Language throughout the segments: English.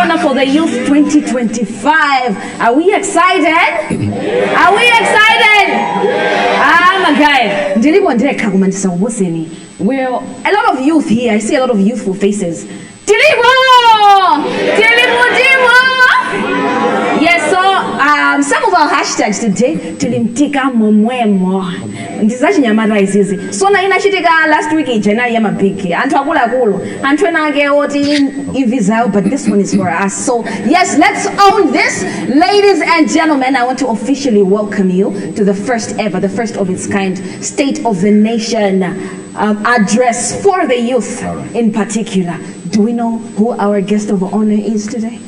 SONA for the Youth 2025. Are we excited? Are we excited? My guy. Well, a lot of youth here. I see a lot of youthful faces. Yes, so some of our hashtags today, Tilimtika Momwemo. This is actually Yamada is easy. So na inashitika last week in January Yamabiki. Antwakula Gulu. Antwenage Oti Invisible, but this one is for us. So yes, let's own this. Ladies and gentlemen, I want to officially welcome you to the first ever, the first of its kind State of the Nation address for the youth in particular. Do we know who our guest of honor is today?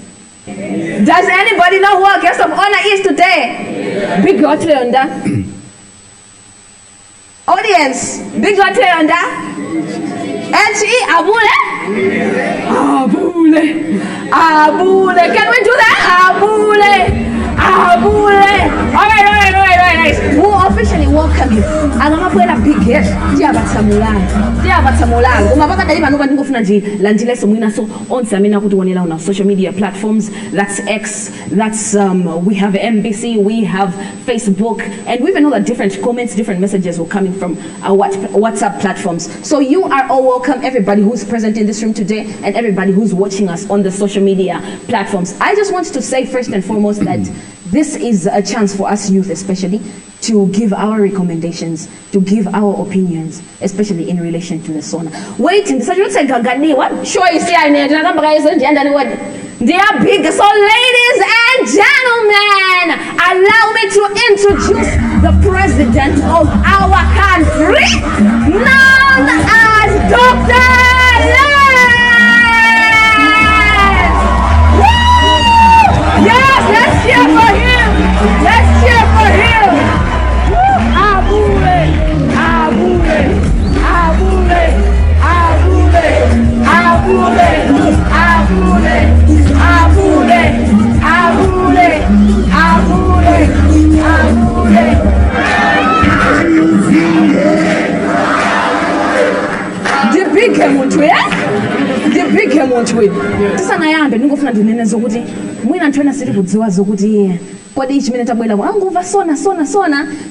Does anybody know who our guest of honor is today? Big Leonda. Audience, Big Leonda. N.C. Abule? Abule. Can we do that? Abule. All right. We'll officially welcome you. I'm going to put a big guest. On social media platforms. That's X. That's we have MBC. We have Facebook, and we even know that different comments, different messages were coming from our WhatsApp platforms. So you are all welcome. Everybody who's present in this room today, and everybody who's watching us on the social media platforms. I just want to say first and foremost that this is a chance for us youth, especially, to give our recommendations, to give our opinions, especially in relation to the SONA. Wait, sure you see I need they are big. So ladies and gentlemen, allow me to introduce the president of our country, known as Dr. Yes, let's cheer for him. Let's cheer for him. Abule.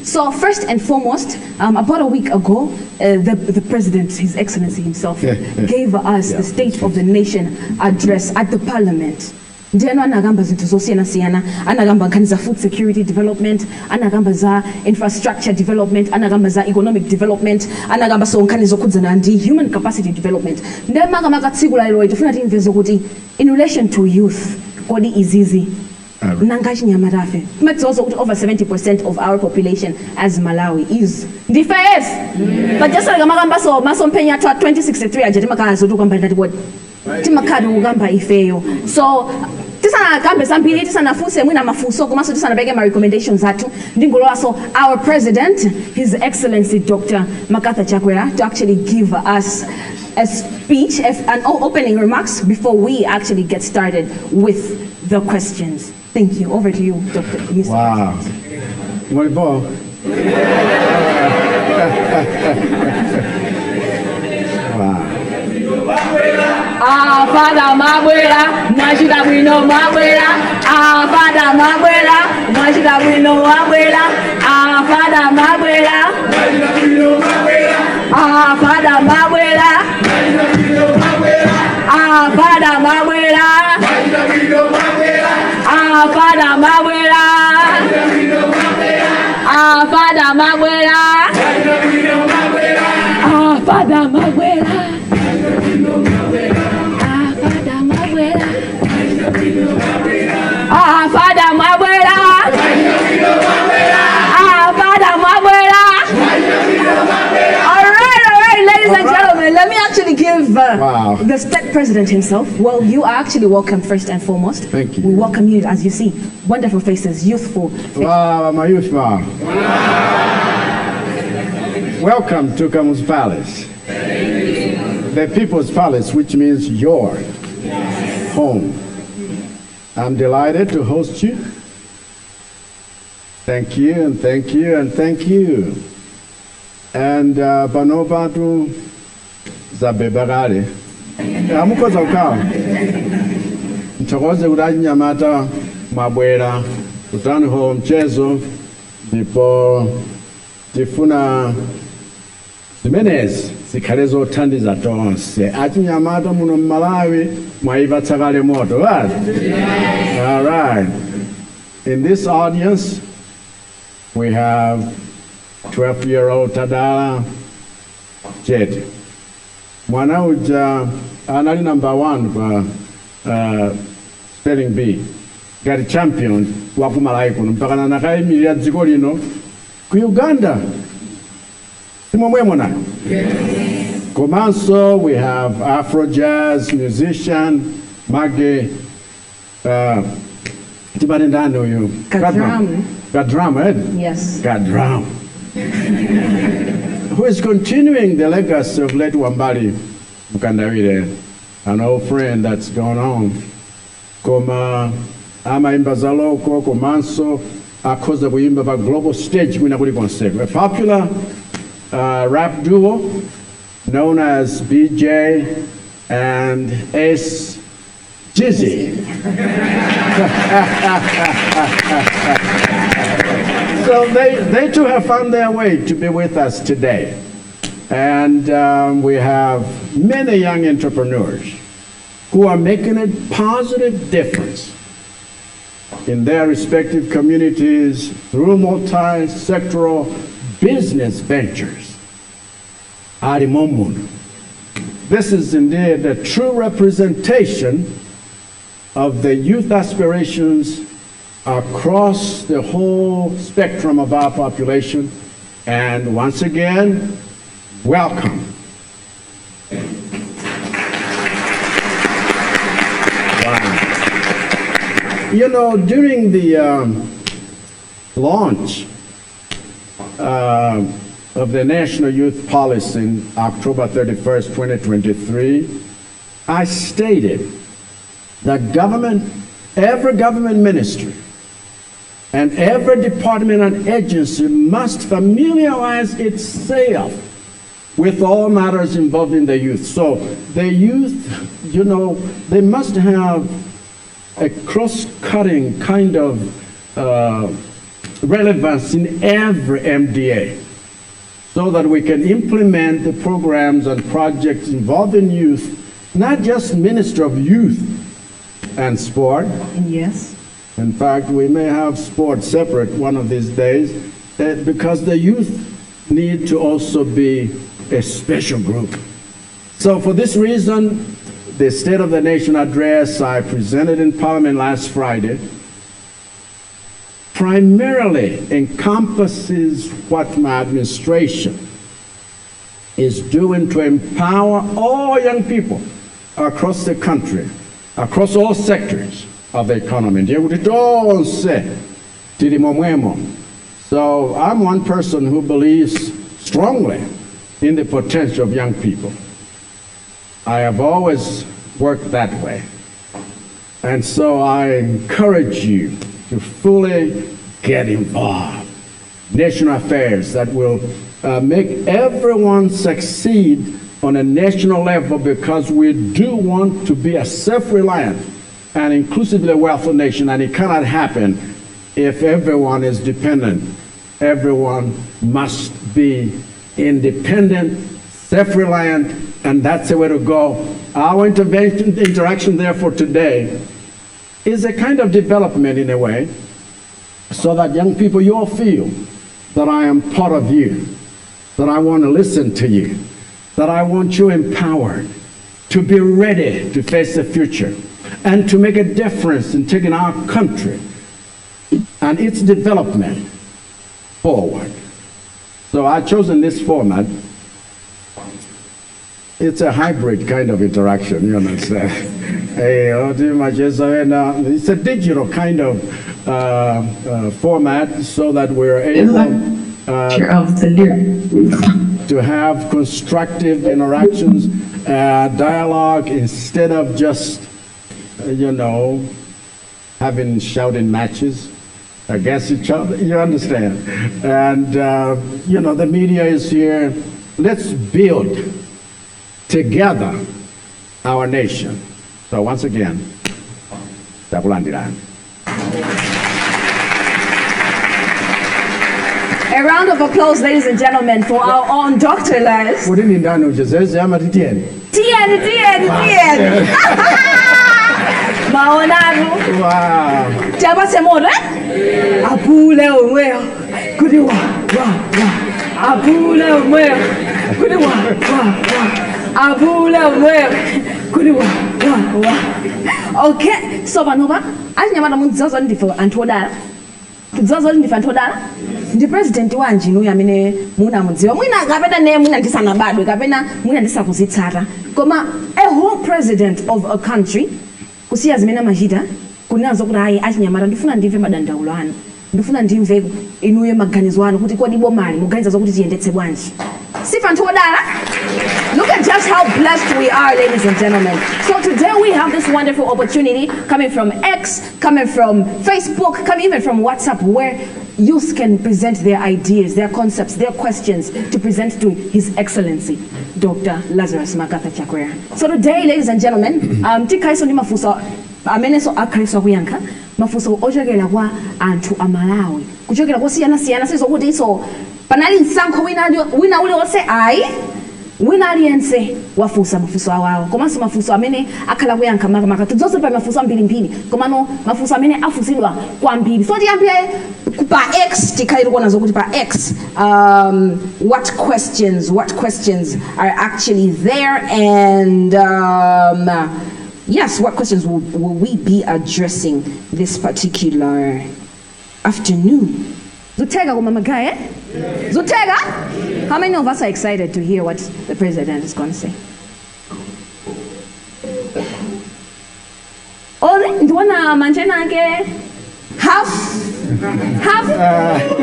So first and foremost, about a week ago, the president, His Excellency himself, gave us the State of the Nation address at the Parliament. Anagamba food security development, anagamba za infrastructure development, anagamba za economic development, anagamba so human capacity development. In relation to youth, Kodi is easy. It's also over 70% of our population as Malawi is the first. But just like Mason Penya 2063, I did so our president, His Excellency Dr. Chakwera, to actually give us a speech, an opening remarks before we actually get started with the questions. Thank you. Over to you, Dr. Mr. Wow. What about? Wow. Father Mabuela, Majida we know Mabuela. Father Mabuela, Majida we know Mabuela. Father Mabuela, Majida we know Mabuela. Father Mabuela, Majida we know Mabuela. Father Mabuela, Majida we know Mabuela. Father Mabuela, Majida we know Mabuela. Father Mabuela, Majida we know Mabuela. Father Mabuela. Father Mabuela. Father Mabuela. All right, ladies and gentlemen, let me actually give the state president himself. Well, you are actually welcome first and foremost. Thank you. We welcome you, as you see, wonderful faces, youthful faces. Wow, my youth man. Welcome to Kamu's Palace. The People's Palace, which means your home. I'm delighted to host you. Thank you, and thank you, and thank you. And Mchokoze uraji nyamata mabwera utaniho mchezo ndipo tifuna zimenezi zikhalezo othandiza tonse achinyamata muno Malawi mwaiva tsakale moto right? Yeah. All right. In this audience we have 12-year-old Tadala Jed. Mwana uja anali number 1 kwa spelling bee. Got a champion wa ku Malawi kuno mpaka nakayimirira dziko lino ku Uganda. Simomwemo na. Komanso we have Afro jazz musician Mage Tibarendano uyu. Kadram, eh? Yes. Kadram. Who is continuing the legacy of late Wambali Mukandawire, an old friend that's gone on. Koma ama imba za loko komanso akoza kuimba pa global stage kwina kuli konseko. A popular rap duo known as BJ and Ace Jizzy. So they too have found their way to be with us today. And we have many young entrepreneurs who are making a positive difference in their respective communities through multi-sectoral business ventures. This is indeed a true representation of the youth aspirations across the whole spectrum of our population. And once again, welcome. Wow. You know, during the launch of the National Youth Policy in October 31st, 2023, I stated that every government ministry and every department and agency must familiarize itself with all matters involving the youth. So the youth, you know, they must have a cross-cutting kind of relevance in every MDA so that we can implement the programs and projects involving youth, not just Minister of Youth and Sport. Yes. In fact, we may have sport separate one of these days because the youth need to also be a special group. So for this reason, the State of the Nation address I presented in Parliament last Friday primarily encompasses what my administration is doing to empower all young people across the country, across all sectors of the economy. So I'm one person who believes strongly in the potential of young people. I have always worked that way. And so I encourage you to fully get involved. National affairs that will make everyone succeed on a national level, because we do want to be a self-reliant and inclusively wealthy nation, and it cannot happen if everyone is dependent. Everyone must be independent, self-reliant, and that's the way to go. Our interaction therefore today is a kind of development in a way, so that young people, you all feel that I am part of you, that I want to listen to you, that I want you empowered to be ready to face the future and to make a difference in taking our country and its development forward. So I've chosen this format. It's a hybrid kind of interaction, you understand? It's a digital kind of format, so that we're able to have constructive interactions, dialogue, instead of just, you know, having shouting matches against each other. You understand? And, you know, the media is here. Let's build together our nation. So once again, takulandirani. A round of applause, ladies and gentlemen, for our own Dr. Les. Kuti ni ndani uchezeze ama titieni? Tieni. Maonano. Wow. Tiaba semore? Apule umweo. Kudi wa. Apule umweo. Kudi wa. Apule umweo. Kudi wa. Okay, so banova, anyamana munzazo ndifo antodala. Tudzazo ndifo antodala. Ndi president wanje no yamene muna mudziwa mwina kapena ne mwina ndisana badwe kapena mwina ndisakuzitsata koma a whole president of a country kusiya zimene machita kunazo kuti ayi achinyamata ndifuna ndimve madandaulo anu ndifuna ndimve inuye maganizo anu kuti kodi bomali muganiza zokuti tiyendetse bwanji sifa ntodala. Look at just how blessed we are, ladies and gentlemen. So today we have this wonderful opportunity coming from X, coming from Facebook, coming even from WhatsApp, where youth can present their ideas, their concepts, their questions to present to His Excellency, Dr. Lazarus Chakwera. So today, ladies and gentlemen, tikaiso ni mafuso ameneso akaiso kuyanka mafuso ojagela kwa antu amalawi kujogela kwa siyana sizo kuti iso panali nsanko wina ule wose ai wina aliyense wafusa mafuso awawo komanso mafuso amene akhala kuyankha maka tudzoso pa mafuso ambiri komano mafuso amene afusidwa kwambiri so tiyambire pa X tikhairi kuona zokuti pa X what questions are actually there and yes, what questions will we be addressing this particular afternoon? Zutega kumamagaye? Zutega? How many of us are excited to hear what the president is going to say? Ole, ndwana manjena ke half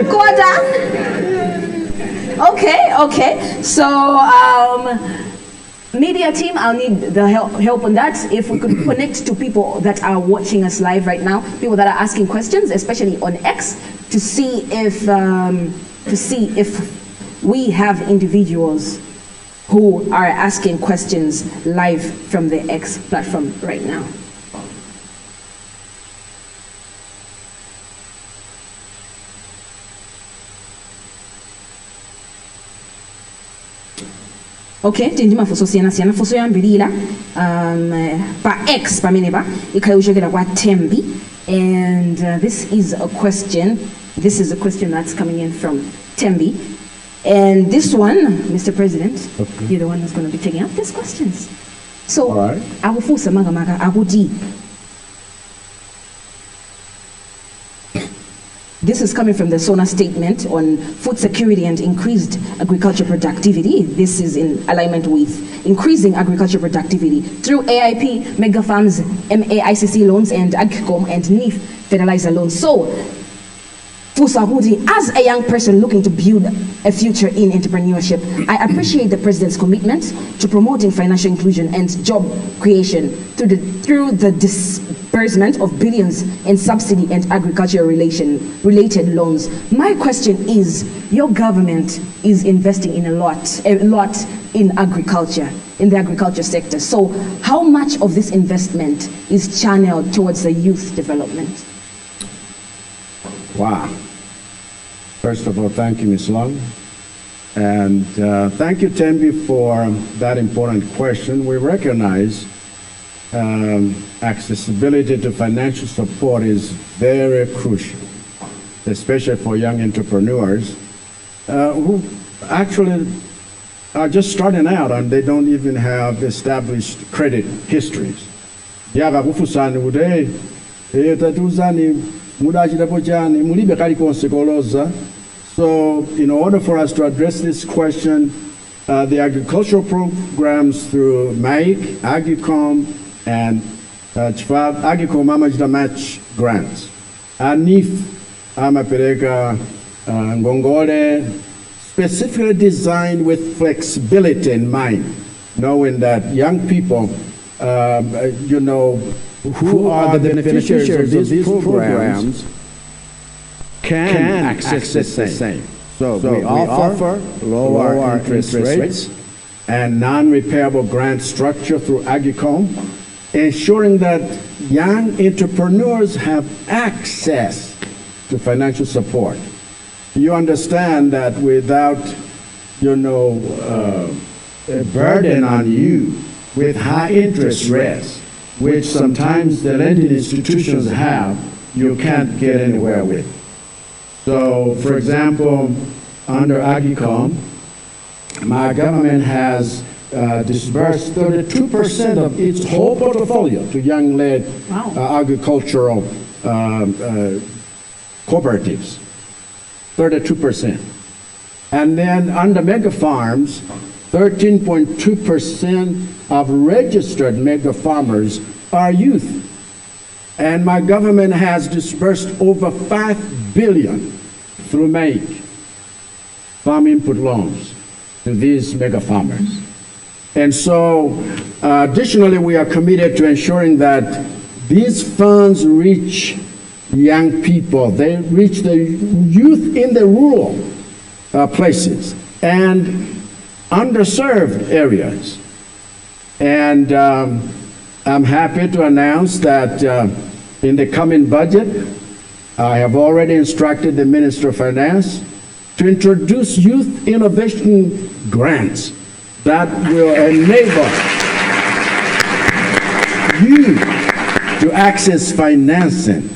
quarter. Okay. So media team, I'll need the help on that. If we could connect to people that are watching us live right now, people that are asking questions, especially on X, to see if we have individuals who are asking questions live from the X platform right now. Okay, tindi mafuso siyana fuso yambirira pa X pamenepa ikayushokera kwa Tembi and this is a question that's coming in from Tembi and this one, Mr. President, okay. You're the one who's going to be taking up these questions. So akufusa maga akuti. This is coming from the SONA statement on food security and increased agriculture productivity. This is in alignment with increasing agriculture productivity through AIP, mega farms, MAICC loans, and AGCOM and NIF fertilizer loans. So, Fusahudi, as a young person looking to build a future in entrepreneurship, I appreciate the President's commitment to promoting financial inclusion and job creation through the disbursement of billions in subsidy and agriculture related loans. My question is, your government is investing in a lot in agriculture, in the agriculture sector. So how much of this investment is channeled towards the youth development? Wow. First of all, thank you, Ms. Long. And thank you, Tembi, for that important question. We recognize accessibility to financial support is very crucial, especially for young entrepreneurs who actually are just starting out and they don't even have established credit histories. So in order for us to address this question, the agricultural programs through MAIC, AGICOM, and AGICOM Amajita Match grants. ANIF, Amapereka, Ngongole, specifically designed with flexibility in mind, knowing that young people, who are the beneficiaries of these programs can access the same. So we offer lower interest rates and non-repayable grant structure through AGICOM, ensuring that young entrepreneurs have access to financial support. You understand that without, a burden on you with high interest rates, which sometimes the lending institutions have, you can't get anywhere with. So, for example, under Agricom, my government has disbursed 32% of its whole portfolio to young-led agricultural cooperatives, 32%. And then under mega farms, 13.2% of registered mega farmers are youth. And my government has disbursed over $5 billion through MAKE, farm input loans, to these mega farmers. And so, additionally, we are committed to ensuring that these funds reach young people. They reach the youth in the rural places and underserved areas. And I'm happy to announce that in the coming budget, I have already instructed the Minister of Finance to introduce youth innovation grants that will enable you to access financing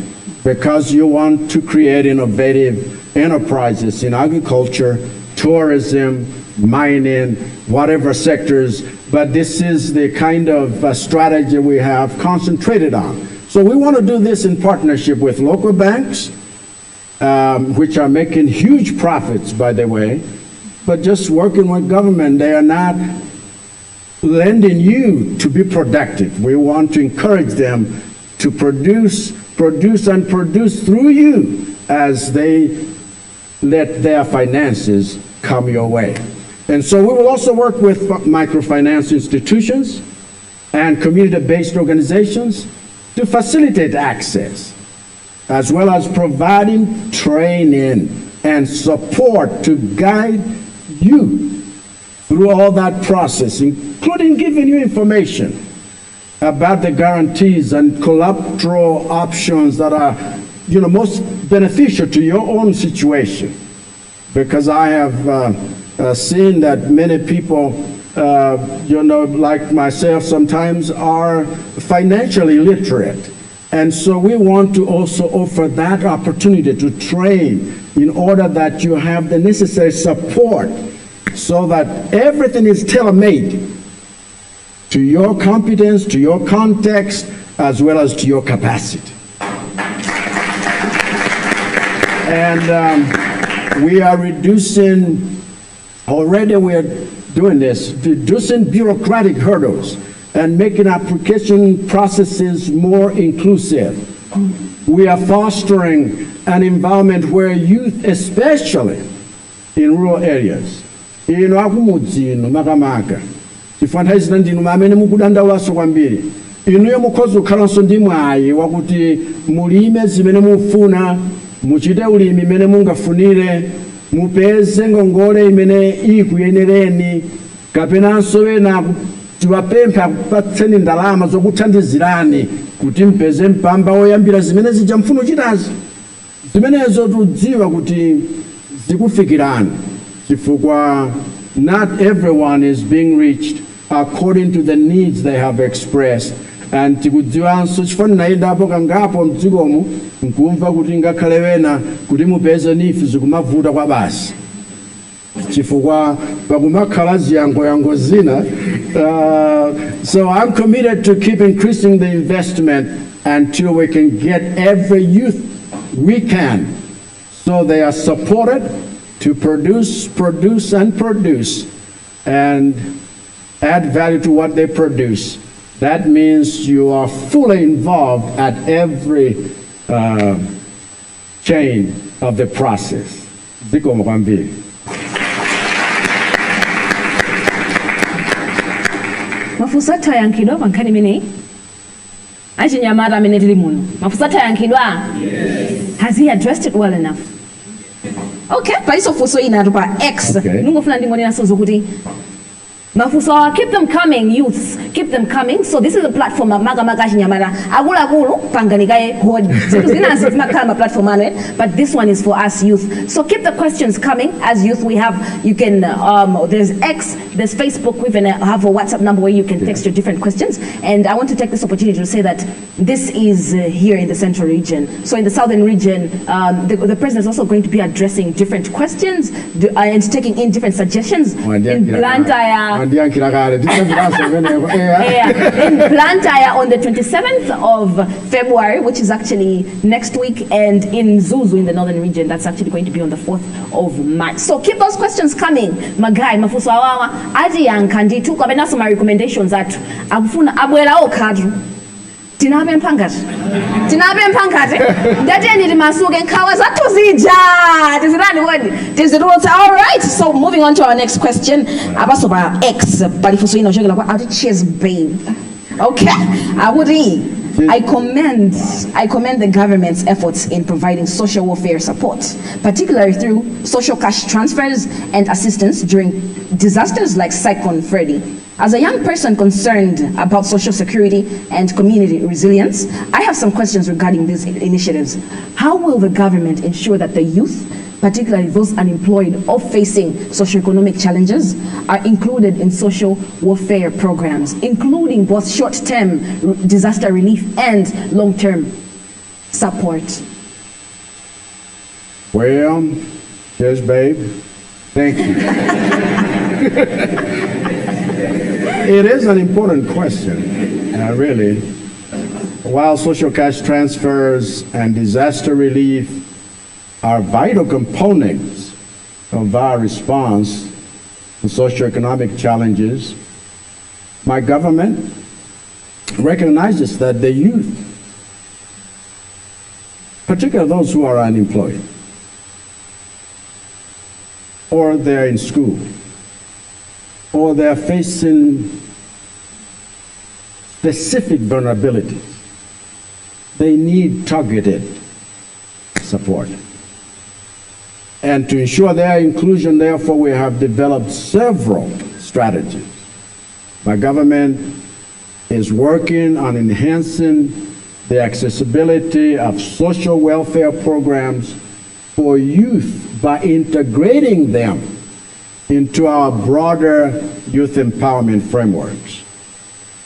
because you want to create innovative enterprises in agriculture, tourism, mining, whatever sectors, but this is the kind of strategy we have concentrated on. So we want to do this in partnership with local banks, which are making huge profits, by the way, but just working with government. They are not lending you to be productive. We want to encourage them to produce through you as they let their finances come your way. And so we will also work with microfinance institutions and community-based organizations to facilitate access, as well as providing training and support to guide you through all that process, including giving you information about the guarantees and collateral options that are, most beneficial to your own situation. Because I have seen that many people, like myself, sometimes are financially literate. And so we want to also offer that opportunity to train in order that you have the necessary support so that everything is tailor-made to your competence, to your context, as well as to your capacity. And we are reducing, already we are doing this, reducing bureaucratic hurdles and making application processes more inclusive. We are fostering an environment where youth, especially in rural areas, makamaka chifanthaizira ndinu mamene mukudandaulaso kwambiri inuyo mukhoza kukhalanso ndi mwayi wakuti mulime zimene mufuna, muchite ulimi imene mungafunire, mupeze ngongole imene ikuyenereni, kapenanso ena tiwapempha akupatseni ndalama zokuthandizirani kuti mpeze mpamba woyambira zimene zija mfuna uchitazi. Zimenezo tudziwa kuti zikufikirani chifukwa not everyone is being reached according to the needs they have expressed. And tikudziwanso chifani nayendapo kangapo mdzikomo nkumva kuti ngakhale wena kuti mupeze nifu zikumavuta kwa basi chifukwa pakumakhala ziyangoyango zina. So I'm committed to keep increasing the investment until we can get every youth we can, so they are supported to produce and add value to what they produce. That means you are fully involved at every chain of the process. Zikomo kwambiri. Mafusata yankidwa pankani mene achinyamata amene tili muno. Mafusata yankidwa? Yes. Has he addressed it well enough? Okay, paiso fuso ina tupa X. Okay. Nungofuna ndingonena sozo kuti Mafuso, keep them coming, youths. Keep them coming. So this is a platform maga nyamara. Agula panganigaye platform, but this one is for us youth. So keep the questions coming. As youth, we have, you can there's X, there's Facebook. We even have a WhatsApp number where you can text your different questions. And I want to take this opportunity to say that this is here in the central region. So in the southern region, the president is also going to be addressing different questions and taking in different suggestions. In Blantyre, in Blantyre on the 27th of February, which is actually next week, and in Zuzu in the northern region, that's actually going to be on the 4th of March. So keep those questions coming. Magai, mafuso awawa, aji yankandi tu kwa bena some recommendations atu. Agufuna abwela o kadru. Tinabe mpangati. Dati ni masuge nkawa za tuzija. Tizirani wadi. Tizirota. All right. So moving on to our next question. Abasoba X. Balifuso ino shogela kwa ati cheers babe. Okay. I commend the government's efforts in providing social welfare support, particularly through social cash transfers and assistance during disasters like Cyclone Freddy. As a young person concerned about social security and community resilience, I have some questions regarding these initiatives. How will the government ensure that the youth, particularly those unemployed or facing socioeconomic challenges, are included in social welfare programs, including both short-term disaster relief and long-term support? Well, yes, babe. Thank you. It is an important question, really. While social cash transfers and disaster relief are vital components of our response to socioeconomic challenges, my government recognizes that the youth, particularly those who are unemployed, or they're in school, or they're facing specific vulnerabilities, they need targeted support. And to ensure their inclusion, therefore, we have developed several strategies. My government is working on enhancing the accessibility of social welfare programs for youth by integrating them into our broader youth empowerment frameworks.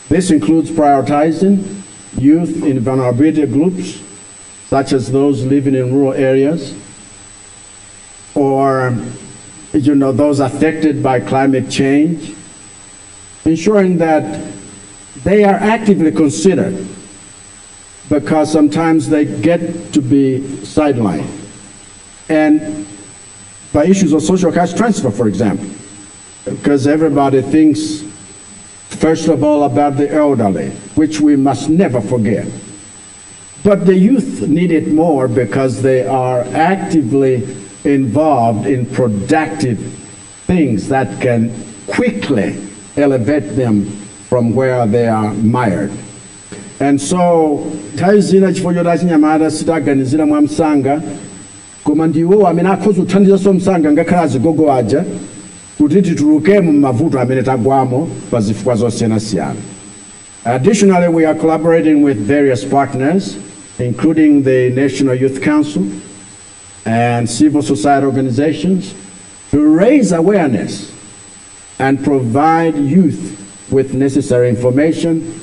This includes prioritizing youth in vulnerability groups, such as those living in rural areas, or those affected by climate change, ensuring that they are actively considered, because sometimes they get to be sidelined. And by issues of social cash transfer, for example, because everybody thinks, first of all, about the elderly, which we must never forget. But the youth need it more because they are actively involved in productive things that can quickly elevate them from where they are mired. And so, taizina chifojoda chinyamata sitaganizira mwamsanga, koma ndiwo amene akhoza kuthandiza somsanga ngakhala azigogo aja kuti tituluke mu mavuto amene tagwamo pa zifukwa zosiyanasiyana. Additionally, we are collaborating with various partners, including the National Youth Council and civil society organizations, to raise awareness and provide youth with necessary information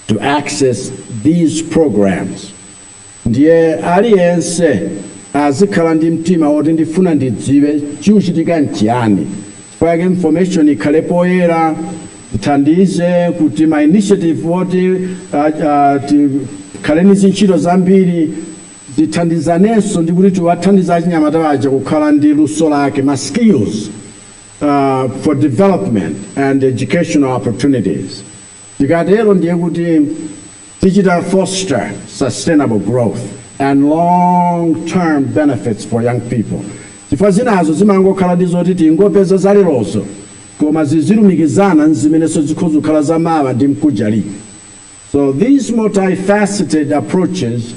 to access these programs. Ndiye aliyense azikhala ndi mtima woti ndifuna ndidziwe chikuchitika nchiyani, chifukwa information ikhalepo poyera, ithandize kuti ma initiative woti tikhaleni zintchito zambiri zithandizanenso ndi kuti tiwathandiza achinyamata aja kukhala ndi luso lake, ma skills for development and educational opportunities. Tikatero ndiye kuti tichita foster sustainable growth and long-term benefits for young people. Chifukwa zinazo zimangokhala ndi zoti tingopeza zaleronso, koma zizilumikizana nzimenenso zikhoza kukhala zamawa ndi mkujalika. So these multifaceted approaches,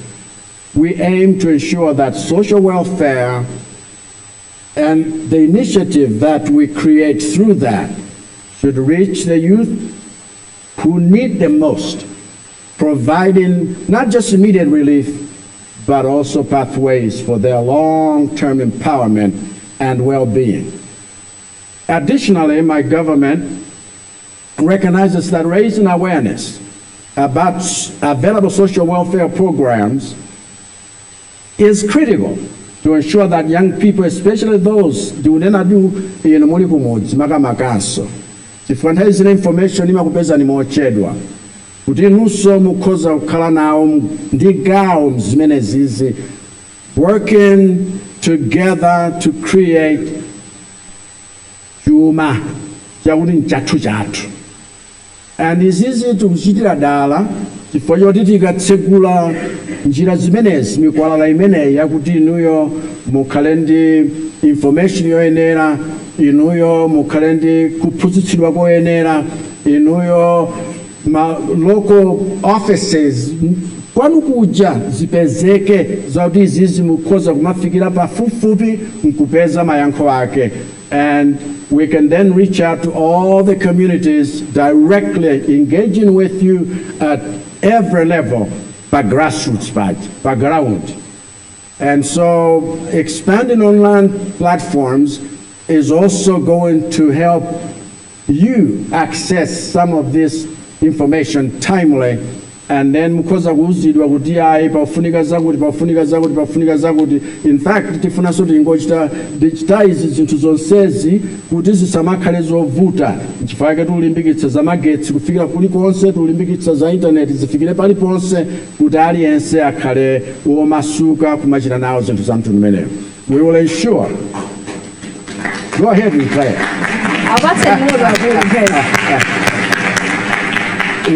we aim to ensure that social welfare and the initiative that we create through that should reach the youth who need the most, providing not just immediate relief, but also pathways for their long-term empowerment and well-being. Additionally, my government recognizes that raising awareness about available social welfare programs is critical to ensure that young people, especially those doing in Molikumods, Magamagaso, if one has information, imakupeza ni mochedwa. Kuti nuso mukoza ukala nao ndigao mzimenezizi, working together to create chuma chakuti nchatu chatu. And izizi tukuchitira dala chifukwa choti tikatsegula njira zimenezi mikwalala imeneyi yakuti inuyo mukhale ndi information yoyenera, inuyo mukhale ndi kuphunzitsidwa koyenera, inuyo local offices kwanu kuja zipezeke zakuti izizi mukhoza kumafikira pafupifupi mkupeza mayankho ake. And we can then reach out to all the communities directly engaging with you at every level, by grassroots, by ground. And so expanding online platforms is also going to help you access some of this information timely. And then mukoza kuzidwa kuti ai pafunika zakuti. In fact, tifuna soti ingochita digitize zinthu zonsezi kuti zisamakhale zovuta. Chifukwa tulimbikitsa za magetsi kufikira kulikonse, tulimbikitsa za internet zifikire paliponse kuti aliyense akhale womasuka kumachita nawo zinthu za mtundu umeneyo. We will ensure. Go ahead and play.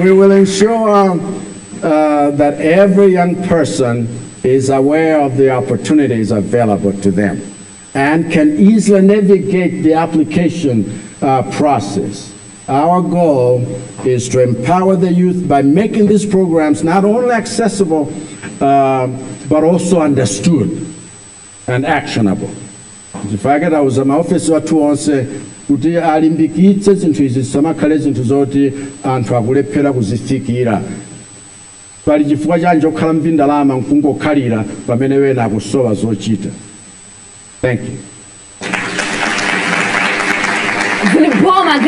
We will ensure that every young person is aware of the opportunities available to them and can easily navigate the application process. Our goal is to empower the youth by making these programs not only accessible, but also understood and actionable. Ndifakira uzama office watu onse kuti alimbikitse zinthu izi samakhale zinthu zoti anthu akulephera kuzifikira. Pali chifukwa chanje okhala mbindalama nkungokhalira pamene wena akusowa zochita. Thank you. Ziliboma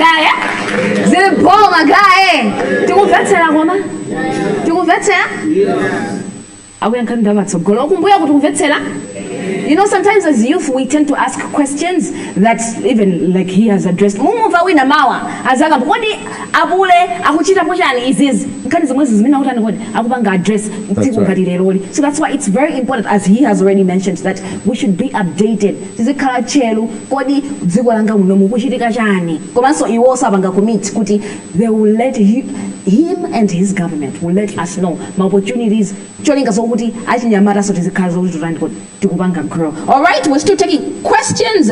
gaye. Tikumvetsera ngoma? Tikumvetsera? Akuyankanda vatsogolo. Okumbuya kuti kumvetsera? You know, sometimes as youth, we tend to ask questions that even like he has addressed. Mumuva wina mawa. Azaga, kodi abule, akuchita pochani izizi. Nkani zimwezi zimina utani kodi. Akubanga address. So that's why it's very important, as he has already mentioned, that we should be updated. Tizikhala chelu, kodi dziko langa unomu kuchitika chani. Komanso iwosa banga commit kuti they will let him and his government will let us know my opportunities. Cholinga sokuti achinyamata so tizikhala zokuti tutani kodi tikubanga grow. All right, we're still taking questions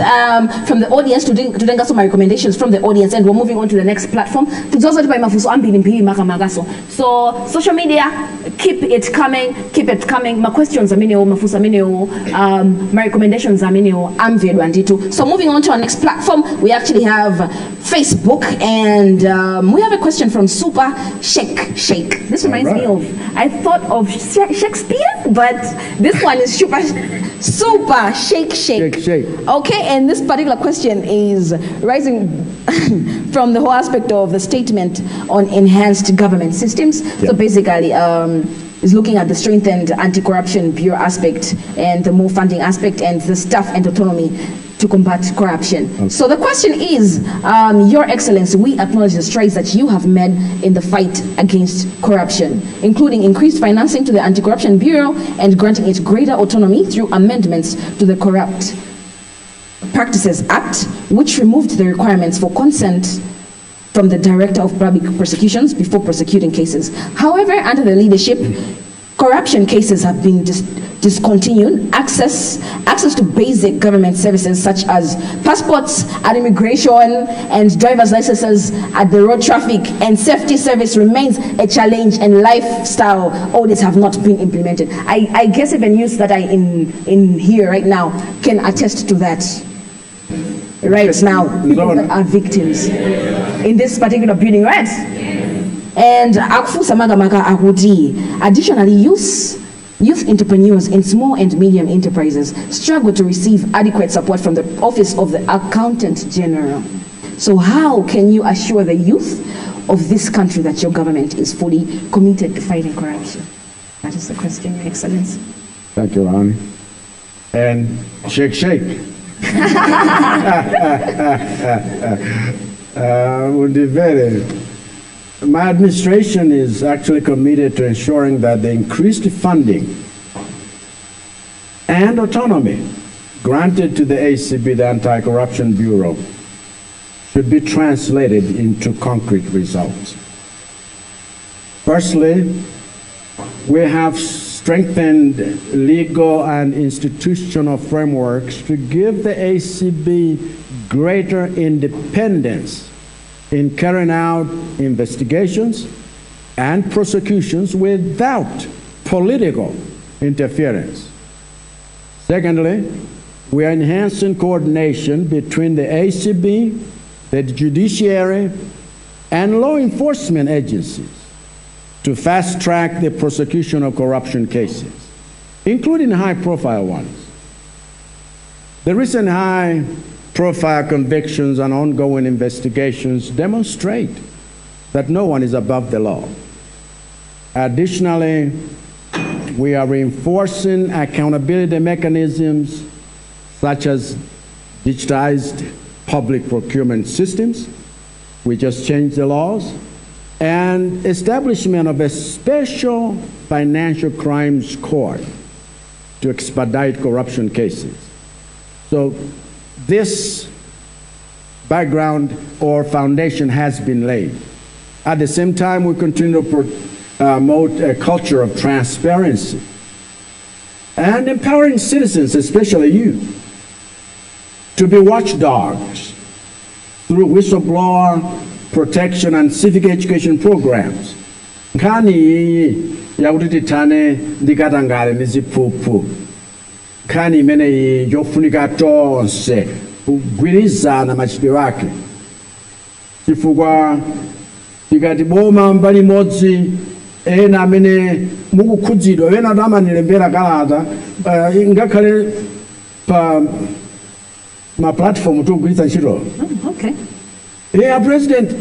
from the audience. Today, some recommendations from the audience, and we're moving on to the next platform. So social media, keep it coming. My questions are my recommendations are So moving on to our next platform, we actually have Facebook, and we have a question from Super Shake. This reminds me of, I thought of Shakespeare, but this one is Super Shake. Okay, and this particular question is rising from the whole aspect of the statement on enhanced government systems. So basically, is looking at the strengthened anti-corruption bureau aspect and the more funding aspect and the staff and autonomy to combat corruption. Okay. So the question is, Your Excellency, we acknowledge the strides that you have made in the fight against corruption, including increased financing to the Anti-Corruption Bureau and granting it greater autonomy through amendments to the Corrupt Practices Act, which removed the requirements for consent from the Director of Public Prosecutions before prosecuting cases. However, under the leadership, corruption cases have been discontinued. Access to basic government services such as passports at immigration and driver's licenses at the road traffic and safety service remains a challenge, and lifestyle audits have not been implemented. I guess even youths that are in here right now can attest to that. right now, people that are victims in this particular building, right? And additionally, youth entrepreneurs and small and medium enterprises struggle to receive adequate support from the Office of the Accountant General. So how can you assure the youth of this country that your government is fully committed to fighting corruption? That is the question, Your Excellency. Thank you, Rani. And shake. My administration is actually committed to ensuring that the increased funding and autonomy granted to the ACB, the Anti-Corruption Bureau, should be translated into concrete results. Firstly, we have strengthened legal and institutional frameworks to give the ACB greater independence in carrying out investigations and prosecutions without political interference. Secondly, we are enhancing coordination between the ACB, the judiciary, and law enforcement agencies to fast-track the prosecution of corruption cases, including high-profile ones. The recent high-profile convictions and ongoing investigations demonstrate that no one is above the law. Additionally, we are reinforcing accountability mechanisms such as digitized public procurement systems. We just changed the laws, and establishment of a special financial crimes court to expedite corruption cases. So this background or foundation has been laid. At the same time, we continue to promote a culture of transparency and empowering citizens, especially youth, to be watchdogs through whistleblower protection and civic education programs. Nkani yakuti titane ndikatangale niziphuphu. Nkani imene yofunika tonse kugwirizana machitidwe ake. Chifukwa tikati boma mbali modzi ena amene mukukhudzidwa ena amanilembera kalata ngakhale pa ma platform togwiritsa ntchito. Okay. President,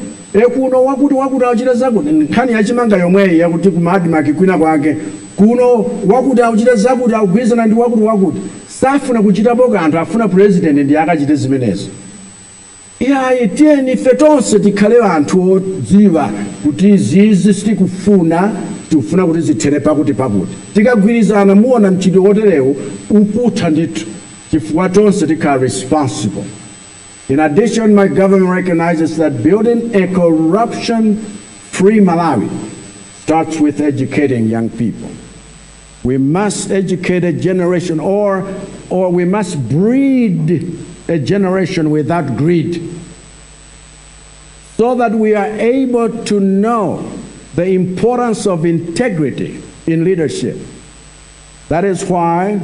kuno wakuti achita zakuti nkhani yachimanga yomweyi yakuti kumadimaki kwina kwake kuno wakuti achita zakuti akugwirizana ndi wakuti safuna kuchitapo kanthu afuna president ndi akachite zimenezo. Tiyeni ife tonse tikhale anthu odziwa kuti izizi sitikufuna kuti zithere pakuti. Tikagwirizana muona mchitidwe woterewu ukutha ndithu chifukwa tonse tikhala responsible. In addition, my government recognizes that building a corruption-free Malawi starts with educating young people. We must educate a generation, or we must breed a generation without greed, so that we are able to know the importance of integrity in leadership. That is why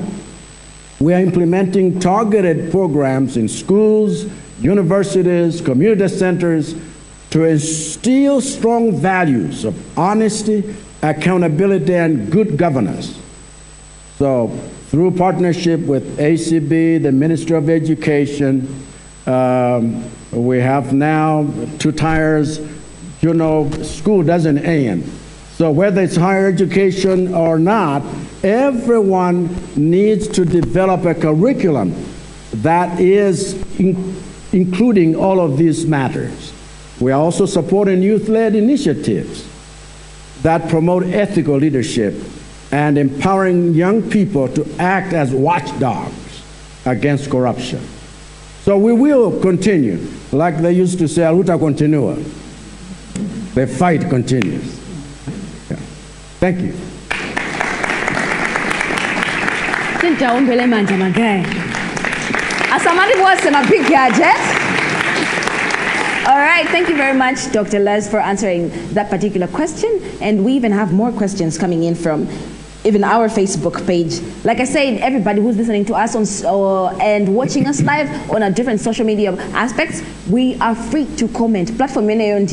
we are implementing targeted programs in schools, universities, community centers to instill strong values of honesty, accountability, and good governance. So through partnership with ACB, the Ministry of Education, we have now 2 tiers. You know, school doesn't end. So whether it's higher education or not, everyone needs to develop a curriculum that is including all of these matters. We are also supporting youth-led initiatives that promote ethical leadership and empowering young people to act as watchdogs against corruption. So we will continue, like they used to say, a luta continua. The fight continues. Yeah. Thank you. All right, thank you very much, Dr. Les, for answering that particular question. And we even have more questions coming in from even our Facebook page. Like I said, everybody who's listening to us on and watching us live on our different social media aspects, we are free to comment. Platform even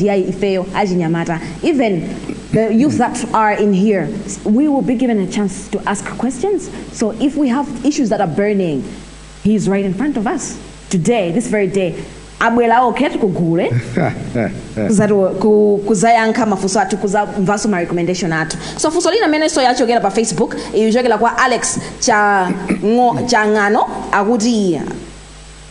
the youth that are in here, we will be given a chance to ask questions. So if we have issues that are burning, he's right in front of us today, this very day. Abwela oketu kugule kuzayanka mafuso atu mvaso ma recommendation atu. So fusolina mene so yachogera pa Facebook yujogera kwa Alex Changano Agudi.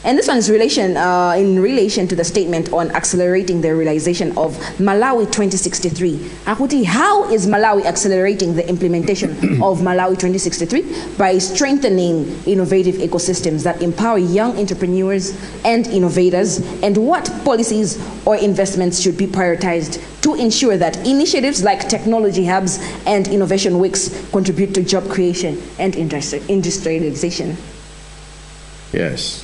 And this one is in relation to the statement on accelerating the realization of Malawi 2063. Akuti, how is Malawi accelerating the implementation of Malawi 2063? By strengthening innovative ecosystems that empower young entrepreneurs and innovators, and what policies or investments should be prioritized to ensure that initiatives like technology hubs and innovation weeks contribute to job creation and industrialization? Yes.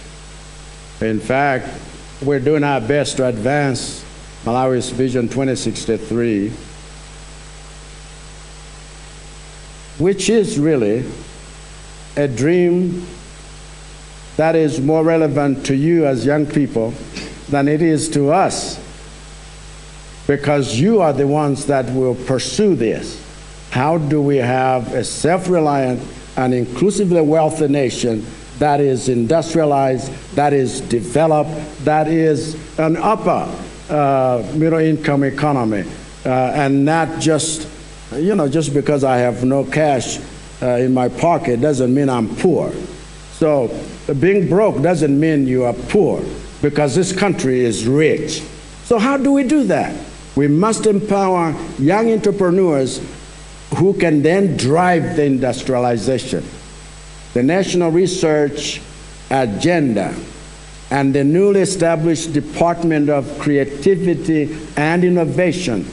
In fact, we're doing our best to advance Malawi's Vision 2063, which is really a dream that is more relevant to you as young people than it is to us, because you are the ones that will pursue this. How do we have a self-reliant and inclusively wealthy nation that is industrialized, that is developed, that is an upper middle income economy, and not just, just because I have no cash in my pocket doesn't mean I'm poor. So being broke doesn't mean you are poor, because this country is rich. So how do we do that? We must empower young entrepreneurs who can then drive the industrialization. The National Research Agenda and the newly established Department of Creativity and Innovation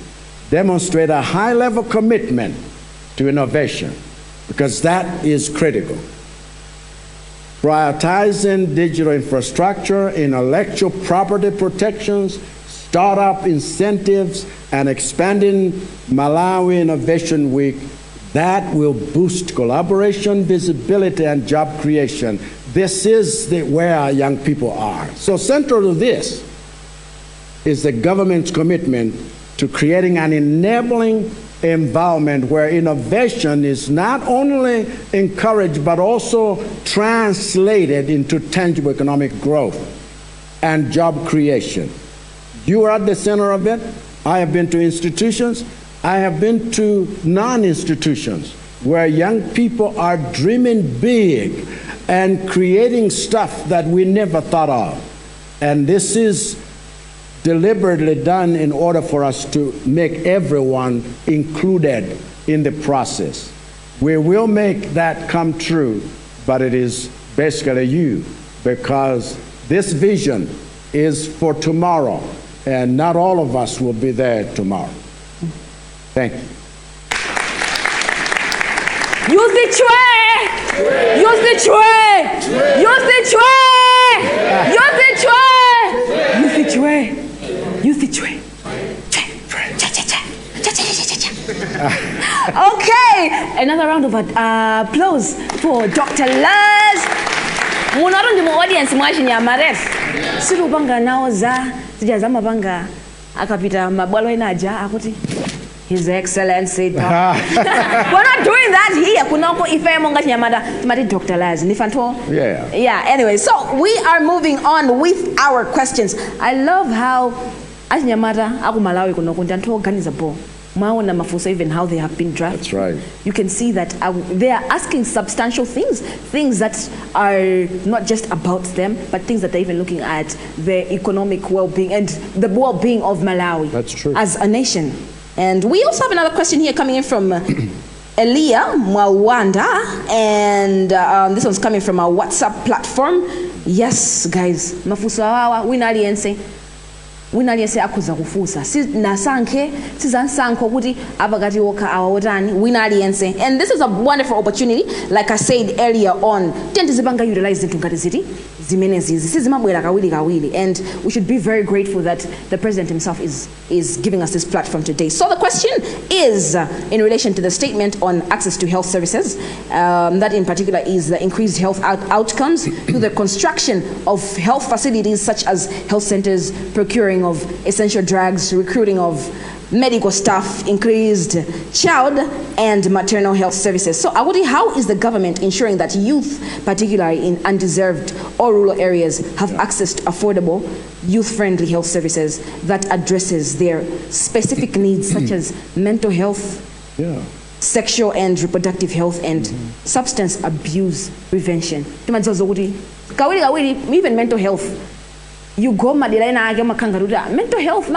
demonstrate a high-level commitment to innovation, because that is critical. Prioritizing digital infrastructure, intellectual property protections, startup incentives, and expanding Malawi Innovation Week, that will boost collaboration, visibility, and job creation. This is where our young people are. So central to this is the government's commitment to creating an enabling environment where innovation is not only encouraged, but also translated into tangible economic growth and job creation. You are at the center of it. I have been to institutions. I have been to non-institutions where young people are dreaming big and creating stuff that we never thought of. And this is deliberately done in order for us to make everyone included in the process. We will make that come true, but it is basically you, because this vision is for tomorrow, and not all of us will be there tomorrow. Thank you. Use the tray! Use the tray! Use the tray! Use the tray! Use the tray! Use the tray! Okay, another round of applause for Dr. Laz. Munarundi mu audience mwashi nyamares. Siru banga naoza, sijazama banga akapita mabwalo inaja akuti His Excellency. We're not doing that here. Kunoko ife monga nyamada mati Dr. Laz. Nifanto. Yeah. Yeah, anyway, so we are moving on with our questions. I love how as nyamada aku Malawi kunoko ndanto organize bo. Maona mafuso, even how they have been drafted. That's right. You can see that they are asking substantial things that are not just about them, but things that they're even looking at the economic well-being and the well-being of Malawi. That's true. As a nation. And we also have another question here coming in from Elia Mwawanda, and this one's coming from our WhatsApp platform. Yes, guys, mafuso awa winaliense. Winaliense akuza kufusa. Si nasanke, sizansanko kuti abagati woka awotani winaliense. And this is a wonderful opportunity, like I said earlier on. Tenti zibanga utilize zintu ngati ziti and we should be very grateful that the president himself is giving us this platform today. So the question is in relation to the statement on access to health services, that in particular is the increased health outcomes through the construction of health facilities such as health centers, procuring of essential drugs, recruiting of medical staff, increased child and maternal health services. So Awudi, how is the government ensuring that youth, particularly in undeserved or rural areas, have access to affordable, youth-friendly health services that addresses their specific needs such as mental health, sexual and reproductive health, and substance abuse prevention? Even mental health. You go mental health.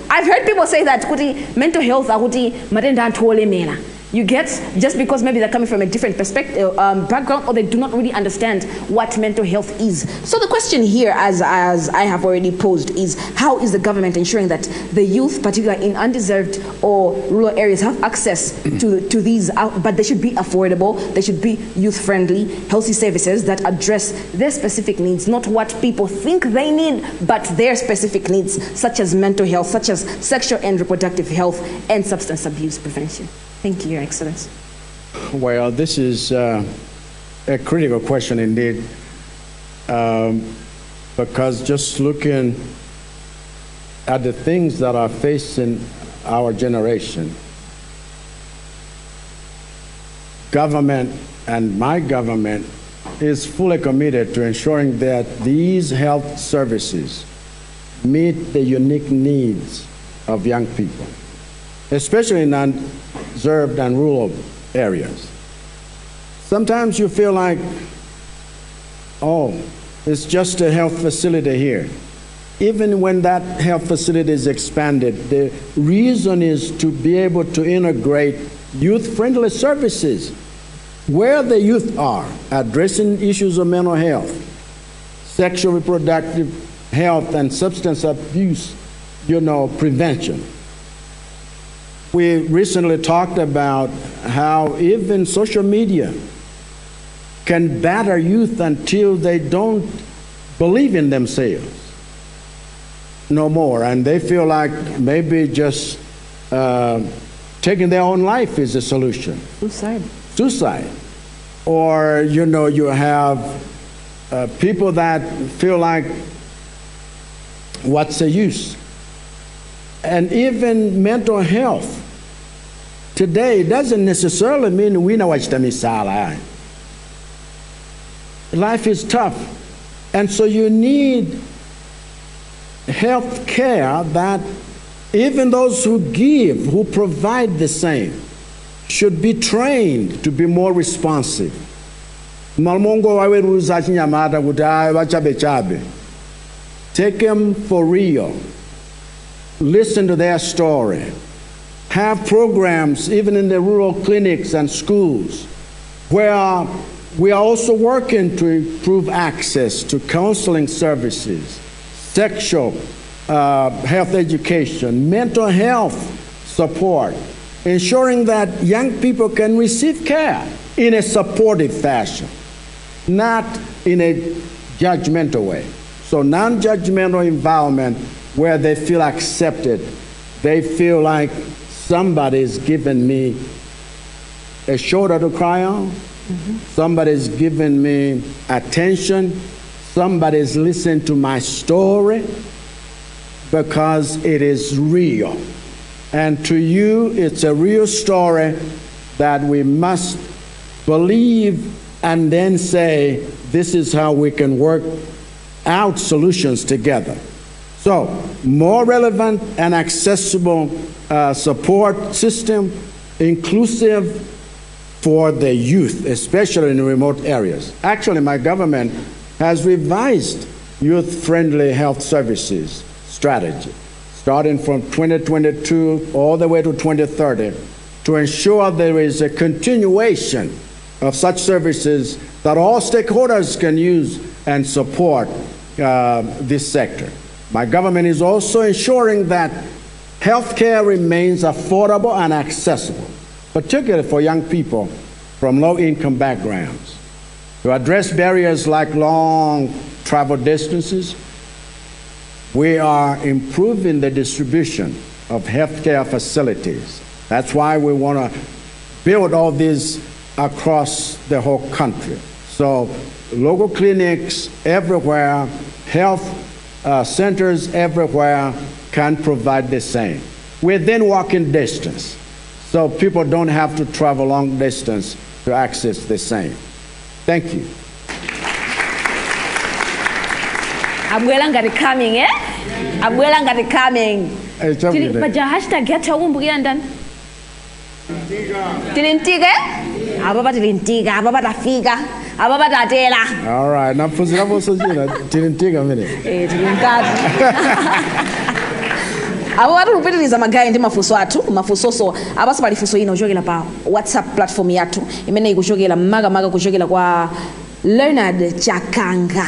I've heard people say that mental health you get, just because maybe they're coming from a different perspective, background, or they do not really understand what mental health is. So the question here, as I have already posed, is how is the government ensuring that the youth, particularly in undeserved or rural areas, have access to these, but they should be affordable, they should be youth-friendly, healthy services that address their specific needs, not what people think they need, but their specific needs, such as mental health, such as sexual and reproductive health, and substance abuse prevention. Thank you, Your Excellency. Well, this is a critical question indeed, because just looking at the things that are facing our generation, government and my government is fully committed to ensuring that these health services meet the unique needs of young people, especially in undeserved and rural areas. Sometimes you feel like, oh, it's just a health facility here. Even when that health facility is expanded, the reason is to be able to integrate youth-friendly services where the youth are, addressing issues of mental health, sexual reproductive health, and substance abuse, prevention. We recently talked about how even social media can batter youth until they don't believe in themselves no more, and they feel like maybe just taking their own life is a solution. Suicide. Or, you have people that feel like, what's the use? And even mental health today doesn't necessarily mean we know what's the misala. Life is tough, and so you need health care that even those who give, who provide the same, should be trained to be more responsive. Take them for real. Listen to their story. Have programs, even in the rural clinics and schools, where we are also working to improve access to counseling services, sexual health education, mental health support, ensuring that young people can receive care in a supportive fashion, not in a judgmental way. So non-judgmental environment where they feel accepted, they feel like somebody's given me a shoulder to cry on, somebody's given me attention, somebody's listened to my story, because it is real. And to you, it's a real story that we must believe and then say, this is how we can work out solutions together. So, more relevant and accessible support system, inclusive for the youth, especially in remote areas. Actually, my government has revised youth-friendly health services strategy, starting from 2022 all the way to 2030, to ensure there is a continuation of such services that all stakeholders can use and support this sector. My government is also ensuring that healthcare remains affordable and accessible, particularly for young people from low-income backgrounds, To address barriers like long travel distances, we are improving the distribution of healthcare facilities. That's why we want to build all these across the whole country. So local clinics everywhere, health centers everywhere can provide the same within walking distance. So people don't have to travel long distance to access the same. Thank you. Abwela ngati coming, eh? Abwela ngati coming. Tili baja hashtag yathu akumbukira ndani? Tilintika, eh? Ababa tilintika, ababa tafika, ababa tatela. All right, naphunzira bonso china tilintika mene. Tilinkati. Abo watu kupitiriza magayi ndi mafunso athu mafunsoso abaso pali funso ino kuchokera pa WhatsApp platform yathu imene ikuchokera makamaka kuchokera kwa Leonard Chakanga.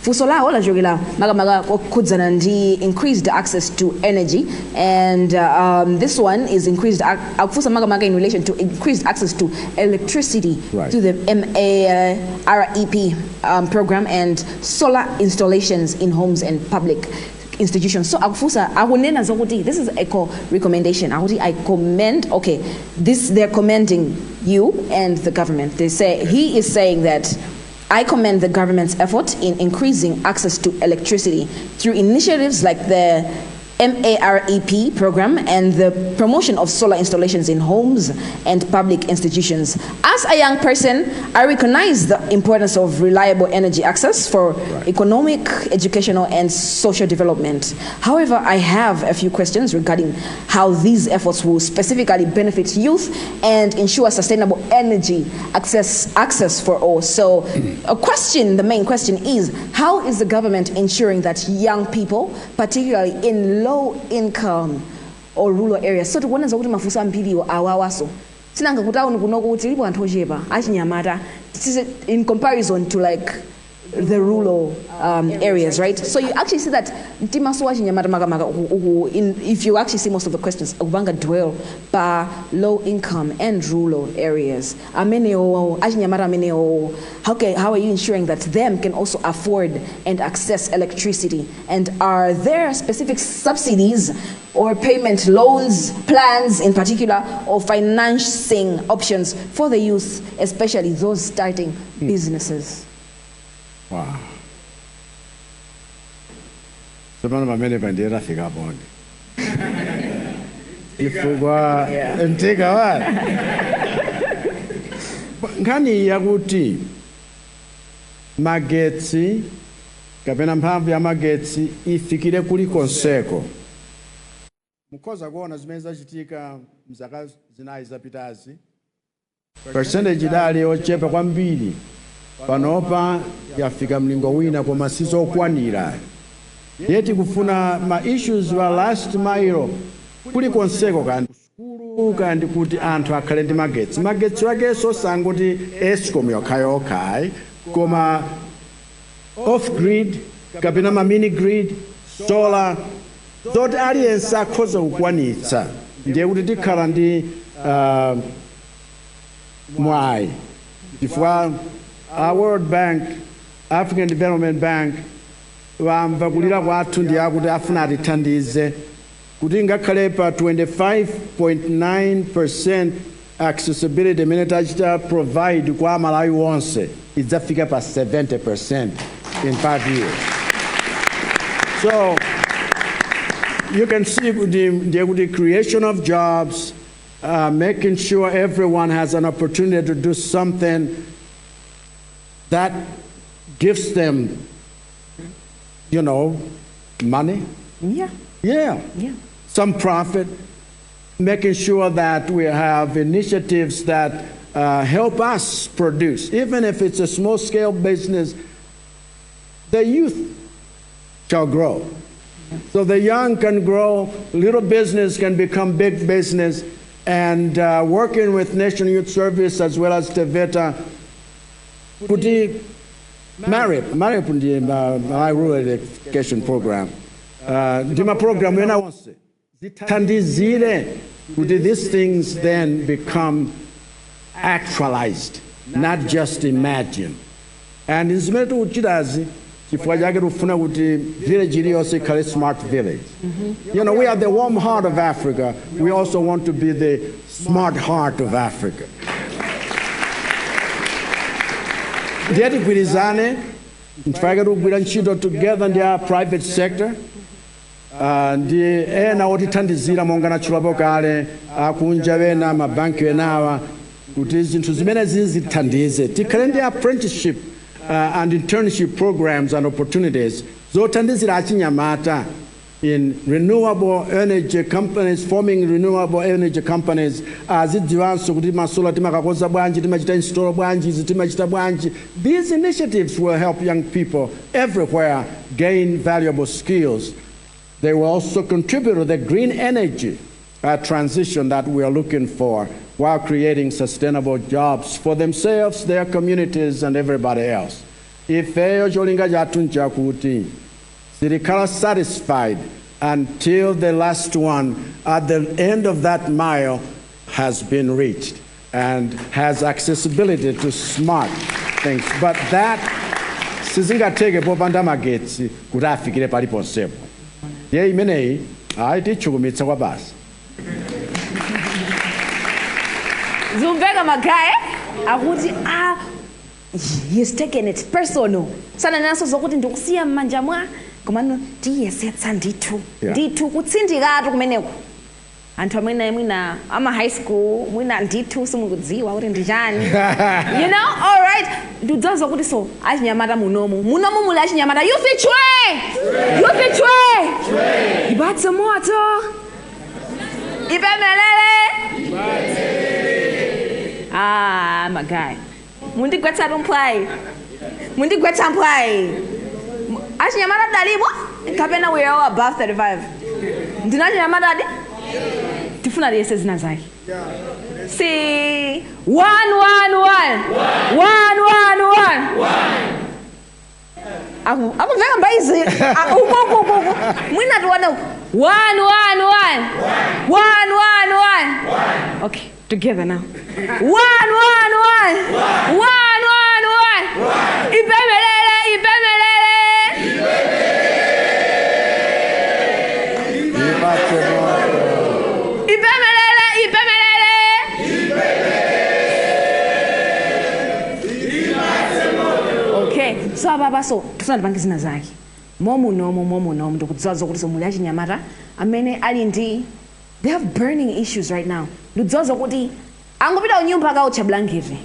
Funso lawo lachokera makamaka kokhudzana ndi increased access to energy, and this one is increased akufunsa makamaka in relation to increased access to electricity through the MAREP program and solar installations in homes and public institutions. So akufusa akunena zokuti this is a recommendation. Akuti I commend, okay, this they're commending you and the government. They say he is saying that I commend the government's effort in increasing access to electricity through initiatives like the MAREP program and the promotion of solar installations in homes and public institutions. As a young person, I recognize the importance of reliable energy access for economic, educational, and social development. However, I have a few questions regarding how these efforts will specifically benefit youth and ensure sustainable energy access for all. So, the main question is, how is the government ensuring that young people, particularly in low income or rural areas, so tikuoneza kuti mafunso ambiriwo awawaso tinanga kuti auni kunoko kuti ilipo anthu ochepa achinyamata in comparison to like the rural areas, right? So you actually see that mtimaso wachinyamata makamaka if you actually see most of the questions akupanga dwell pa low income and rural areas. Amenewo achinyamata amenewo, how are you ensuring that them can also afford and access electricity? And are there specific subsidies or payment loans plans in particular, or financing options for the youth, especially those starting businesses? Wow. Somebody mamene bandera fika bonde. Ifugwa nteka wa. Ngani yakuti magetsi kapena mphamvu ya magetsi ifikire kuli konseko. Mukhoza kuona zimene zachitika mzaka zinayi zapitazi. Percentage idali ochepa kwambiri. Panopa yafika mlingo wina koma sizokwanira. Yeti kufuna ma issues wa last mile kuli konseko kandi skulu kandi kuti anthu akhale ndi magetsi. Magetsi wakeso sangoti Eskom yokhayokhai koma off grid kapena ma mini grid solar zoti aliyense akhoza kukwanitsa. Ndiye kuti tikhala ndi mwayi chifukwa World Bank, African Development Bank, wamva kulira kwathu ndi akuti afuna atithandize kuti ngakhale pa 25.9% accessibility imene tachita provide kwa Malawi wonse idzafika pa 70% in 5 years. So you can see the creation of jobs, making sure everyone has an opportunity to do something that gives them, money. Yeah. Some profit, making sure that we have initiatives that help us produce. Even if it's a small-scale business, the youth shall grow. So the young can grow, little business can become big business, and working with National Youth Service as well as TVETA, kuti MAREP ndiye my rural education program. Ndima program wena wonse zithandizire kuti these things then become actualized, not just imagined. and zimene tikuchitazi chifukwa chake tikufuna kuti village iliyonse ikhale smart village. You know, we are the warm heart of Africa. We also want to be the smart heart of Africa. Ndiye tigwirizane, tifake tikugwira ntchito together ndi a private sector. Ndi ena otithandizira monga natchulapo kale akunja bena mabanki enawa kuti zinthu zimene zithandize tikhale ndi apprenticeship and internship programs and opportunities zothandizira achinyamata in renewable energy companies, forming renewable energy companies. Zidziwanso kuti masola timakakonza bwanji, timachita install bwanji, izi timachita bwanji. These initiatives will help young people everywhere gain valuable skills. They will also contribute to the green energy transition that we are looking for while creating sustainable jobs for themselves, their communities, and everybody else. Ifeyo cholinga chathu nchakuti sitikhala satisfied until the last one at the end of that mile has been reached and has accessibility to smart things. But that sizingateke popanda magetsi kuti afikire paliponsepo. Ye imeneyi tichukumitsa kwa basi. Zumbega Magaye, akuti he's taken it personal. Sana naso zokuti ndikusiya mmanja mwa komano tiyesetsa ndithu kutsindikatu kumeneko. Anthu amwina ama high school mwina ndithu simukudziwa kuti ndijani. You know, all right. Ndudzazo kuti so achinyamata munomu muli achinyamata youth chwe ibatse moto ipemelele. Magaye mundigwetsa mplay achinyamata dalipo kapena we are all above 35 ndina achinyamata adi tifuna liyese zina zake. See, 1 1 1 1 1 1 akuveka mbaizi uko mwina tuwana 1 1 1 1 1 1 okay, together now. 1 1 1 1 1 1 1 ipemelele okay, so ababa so tifuna ndipange zina zake momunomo ndikudziwazo kuti somuli achinyamata amene ali ndi they have burning issues right now. Ndikudziwazo kuti angopita unyumba akautcha blanketi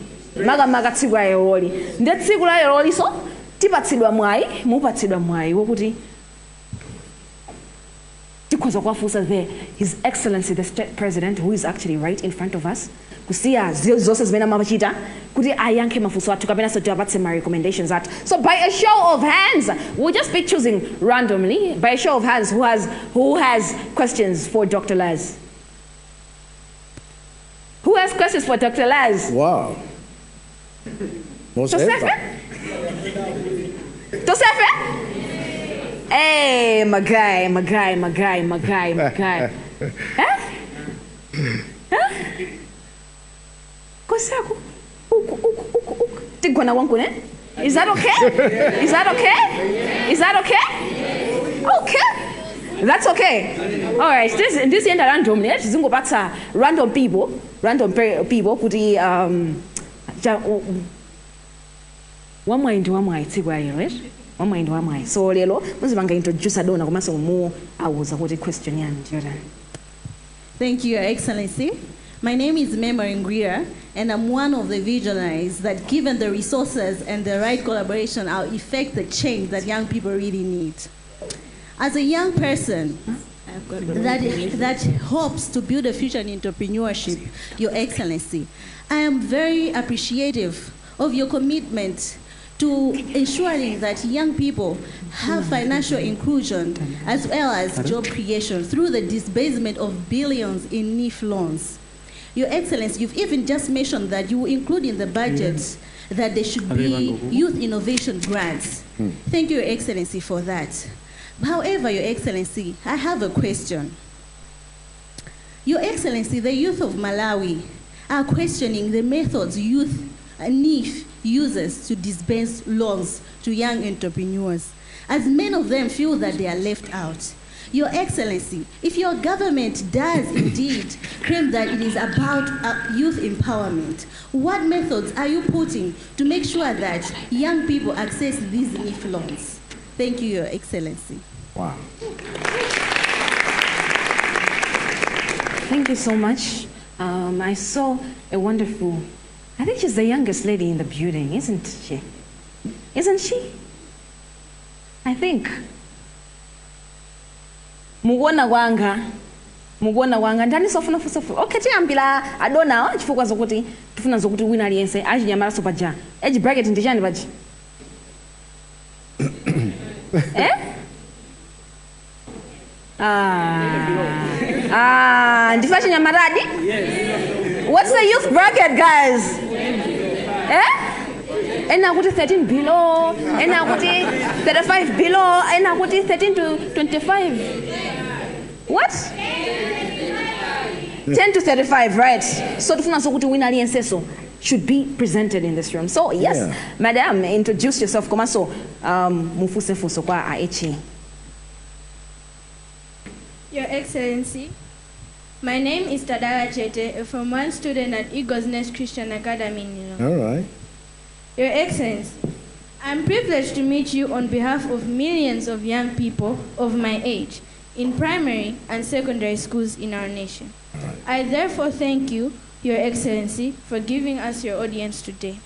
makamaka tsiku la Yeroli ndi tsiku la Yeroli so mupatsidwa mwayi wokuti tikhoza kuwafunsa there His Excellency the State President, who is actually right in front of us, kusiya zonse zimene amachita kuti ayankhe mafunso athu kapena so tiwapatse ma recommendations athu. So by a show of hands, we'll just be choosing randomly by a show of hands who has questions for Dr. Laz. Who has questions for Dr. Laz? Wow. Tosefe? Hey, my guy. Huh? Kosaku. Tigwana wangu ne? Is that okay? Okay. That's okay. All right. This is random. Let's zingo batsa random people kuti wamwayi tsiku ayi, right? Wamwayi. So lelo muzibanga introduce adona komanso mu awuza kuti question yani Jordan. Thank you, Your Excellency. My name is Mema Ngwira, and I'm one of the visionaries that, given the resources and the right collaboration, I'll effect the change that young people really need. As a young person that hopes to build a future in entrepreneurship, Your Excellency, I am very appreciative of your commitment to ensuring that young people have financial inclusion as well as job creation through the disbursement of billions in NIF loans. Your Excellency, you've even just mentioned that you will include in the budget that there should be youth innovation grants. Thank you, Your Excellency, for that. However, Your Excellency, I have a question. Your Excellency, the youth of Malawi are questioning the methods youth NIF uses to dispense loans to young entrepreneurs, as many of them feel that they are left out. Your Excellency, if your government does indeed claim that it is about youth empowerment, what methods are you putting to make sure that young people access these NIF loans? Thank you, Your Excellency. Wow. Thank you so much. I saw a wonderful, I think she's the youngest lady in the building, isn't she? Isn't she? I think. Mugona wanga ndani sofuna fusofu okay tiyambira adona chifukwa zokuti tufuna zokuti wina aliyense achinyamala sopaja age bracket ndichani paji ndifa chinyamaradi. What's the youth bracket, guys? Ena kuti 13 below, ena kuti 35 below, ena kuti 13 to 25. What? 10 to 35, right? So tufuna so kuti wina aliyense so should be presented in this room. So yes, yeah. Madam, introduce yourself. Koma so mufuse fuso kwa aechi. Your Excellency, my name is Tadara Chete, a Form 1 student at Eagles Nest Christian Academy in Nilo. All right. Your Excellency, I'm privileged to meet you on behalf of millions of young people of my age in primary and secondary schools in our nation. Right. I therefore thank you, Your Excellency, for giving us your audience today.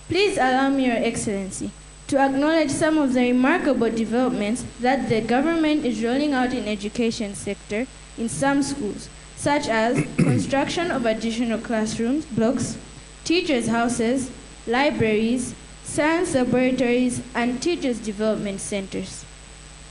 Please allow me, Your Excellency, to acknowledge some of the remarkable developments that the government is rolling out in education sector in some schools, such as construction of additional classrooms, blocks, teachers' houses, libraries, science laboratories, and teachers' development centers.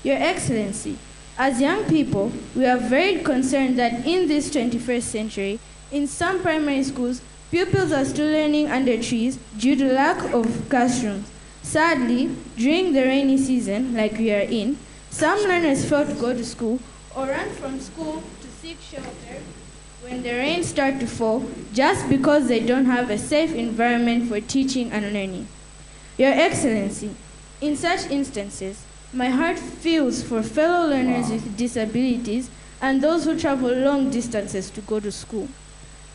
Your Excellency, as young people, we are very concerned that in this 21st century, in some primary schools, pupils are still learning under trees due to lack of classrooms. Sadly, during the rainy season, like we are in, some learners fail to go to school or run from school to seek shelter when the rain starts to fall just because they don't have a safe environment for teaching and learning. Your Excellency, in such instances, my heart feels for fellow learners with disabilities and those who travel long distances to go to school.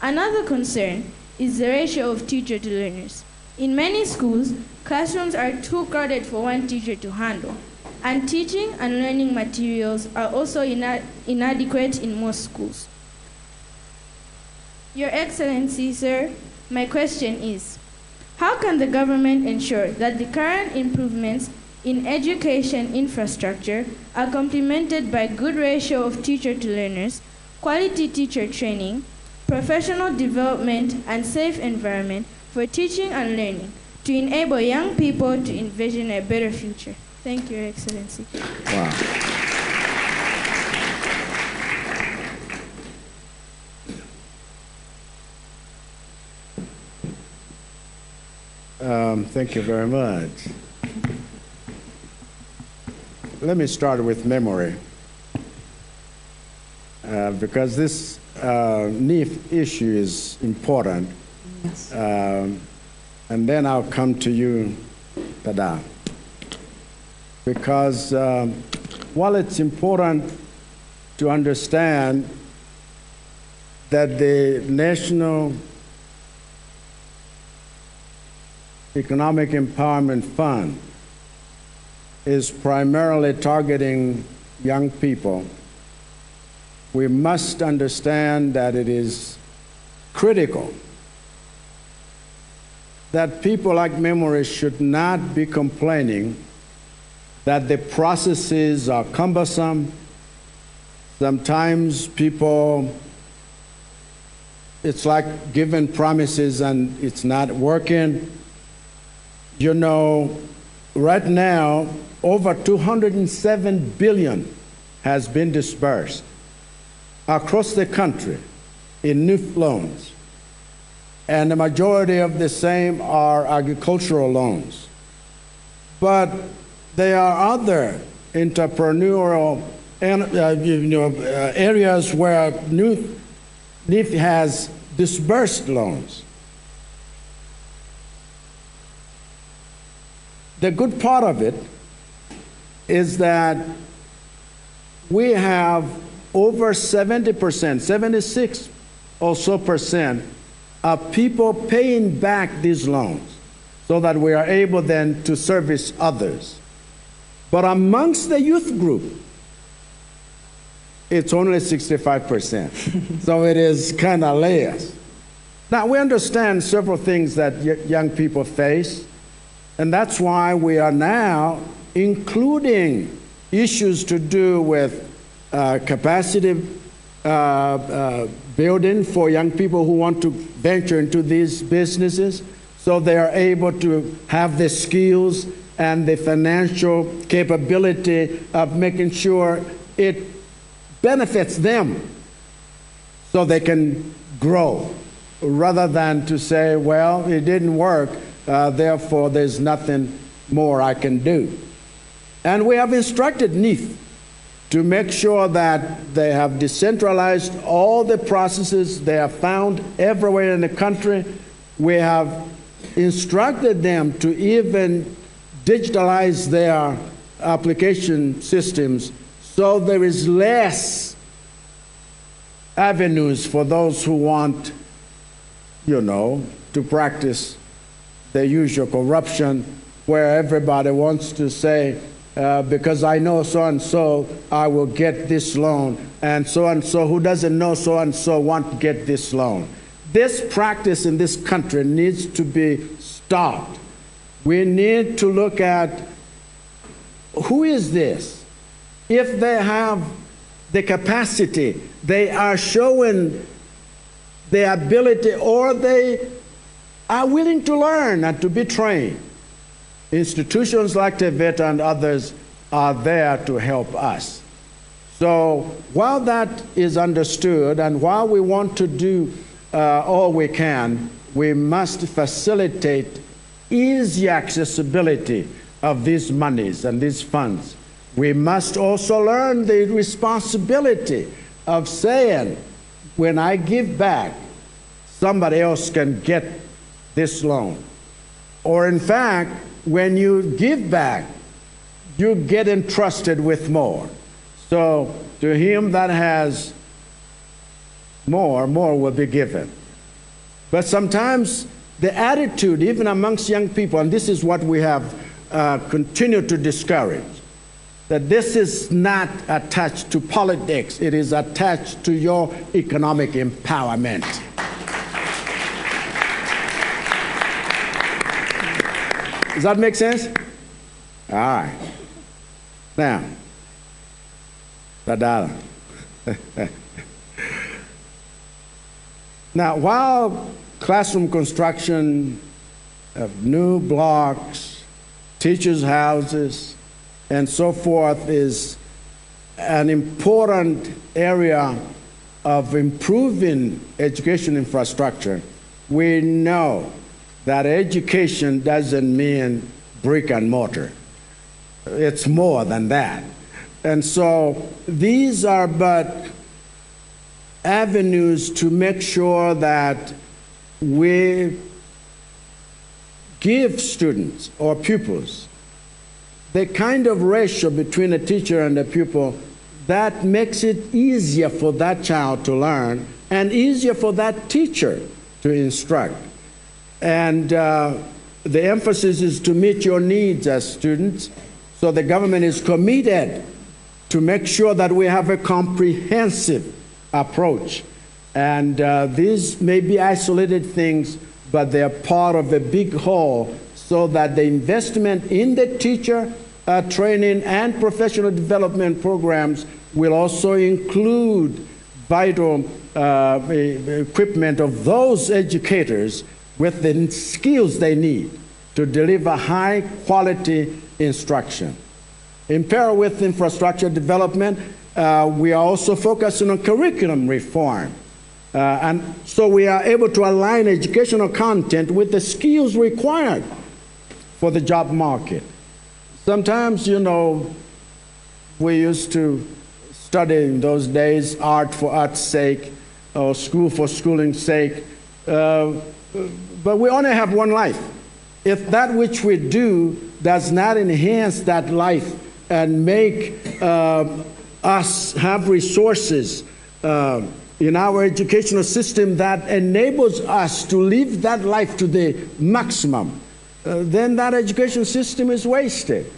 Another concern is the ratio of teacher to learners. In many schools, classrooms are too crowded for one teacher to handle, and teaching and learning materials are also inadequate in most schools. Your Excellency, sir, my question is, how can the government ensure that the current improvements in education infrastructure are complemented by good ratio of teacher to learners, quality teacher training, professional development, and safe environment for teaching and learning to enable young people to envision a better future? Thank you, Your Excellency. Wow. Thank you very much. Let me start with memory, because this NIF issue is important. Yes. And then I'll come to you, Tada. Because while it's important to understand that the National Economic Empowerment Fund is primarily targeting young people, we must understand that it is critical that people like Memory should not be complaining that the processes are cumbersome. Sometimes people, it's like giving promises and it's not working. You know, right now, over 207 billion has been disbursed across the country in new loans. And the majority of the same are agricultural loans. But there are other entrepreneurial areas where NIF has disbursed loans. the good part of it is that we have over 70%, 76 or so percent of people paying back these loans so that we are able then to service others. But amongst the youth group, it's only 65%. So it is kind of layers. Now, we understand several things that young people face, and that's why we are now including issues to do with capacity building for young people who want to venture into these businesses, so they are able to have the skills and the financial capability of making sure it benefits them so they can grow, rather than to say, well, it didn't work, therefore there's nothing more I can do. And we have instructed NIF to make sure that they have decentralized all the processes. They are found everywhere in the country. We have instructed them to even digitalize their application systems so there is less avenues for those who want, to practice the usual corruption, where everybody wants to say, because I know so-and-so, I will get this loan, and so-and-so who doesn't know so-and-so won't get this loan. This practice in this country needs to be stopped. We need to look at who is this? If they have the capacity, they are showing the ability, or they are willing to learn and to be trained. Institutions like TVET and others are there to help us. So while that is understood, and while we want to do all we can, we must facilitate easy accessibility of these monies and these funds. We must also learn the responsibility of saying, when I give back, somebody else can get this loan. Or in fact, when you give back, you get entrusted with more. So to him that has more will be given. But sometimes the attitude, even amongst young people, and this is what we have continued to discourage, that this is not attached to politics, it is attached to your economic empowerment. Does that make sense? All right. Now, Dadala. Now, while classroom construction of new blocks, teachers' houses, and so forth is an important area of improving education infrastructure, we know that education doesn't mean brick and mortar. It's more than that. And so these are but avenues to make sure that we give students or pupils the kind of ratio between a teacher and a pupil that makes it easier for that child to learn and easier for that teacher to instruct. And the emphasis is to meet your needs as students. So the government is committed to make sure that we have a comprehensive approach. And these may be isolated things, but they are part of a big whole, so that the investment in the teacher training and professional development programs will also include vital equipment of those educators with the skills they need to deliver high quality instruction. In parallel with infrastructure development, we are also focusing on curriculum reform. And so we are able to align educational content with the skills required for the job market. Sometimes, we used to study in those days art for art's sake or school for schooling's sake. But we only have one life. if that which we do does not enhance that life and make us have resources in our educational system that enables us to live that life to the maximum, then that education system is wasted.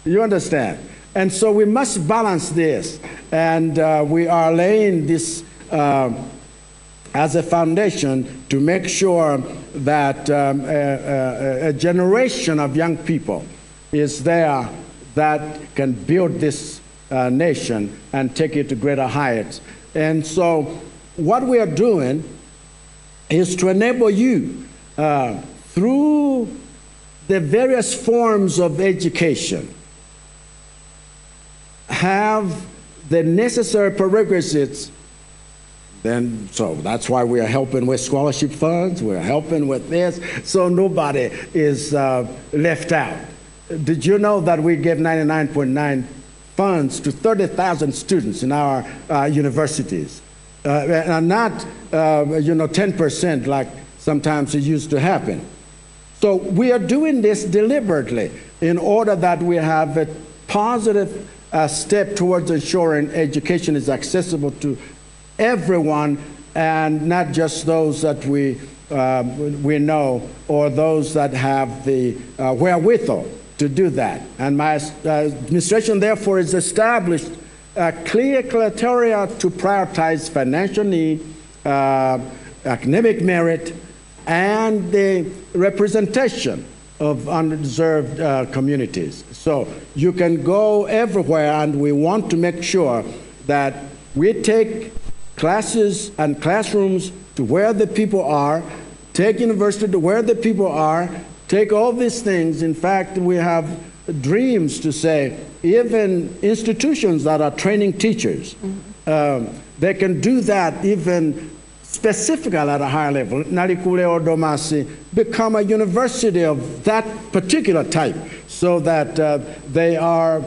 You understand? And so we must balance this. And we are laying this as a foundation to make sure that a generation of young people is there that can build this nation and take it to greater heights. And so what we are doing is to enable you through the various forms of education have the necessary prerequisites. Then, so that's why we are helping with scholarship funds, we're helping with this, so nobody is left out. Did you know that we give 99.9 funds to 30,000 students in our universities? And not 10% like sometimes it used to happen. So we are doing this deliberately in order that we have a positive step towards ensuring education is accessible to everyone and not just those that we know or those that have the wherewithal to do that. And my administration, therefore, has established clear criteria to prioritize financial need, academic merit, and the representation of undeserved communities. So you can go everywhere, and we want to make sure that we take classes and classrooms to where the people are, take university to where the people are, take all these things. In fact, we have dreams to say, even institutions that are training teachers, they can do that even specifically at a higher level. Narikule or Domasi become a university of that particular type so that they are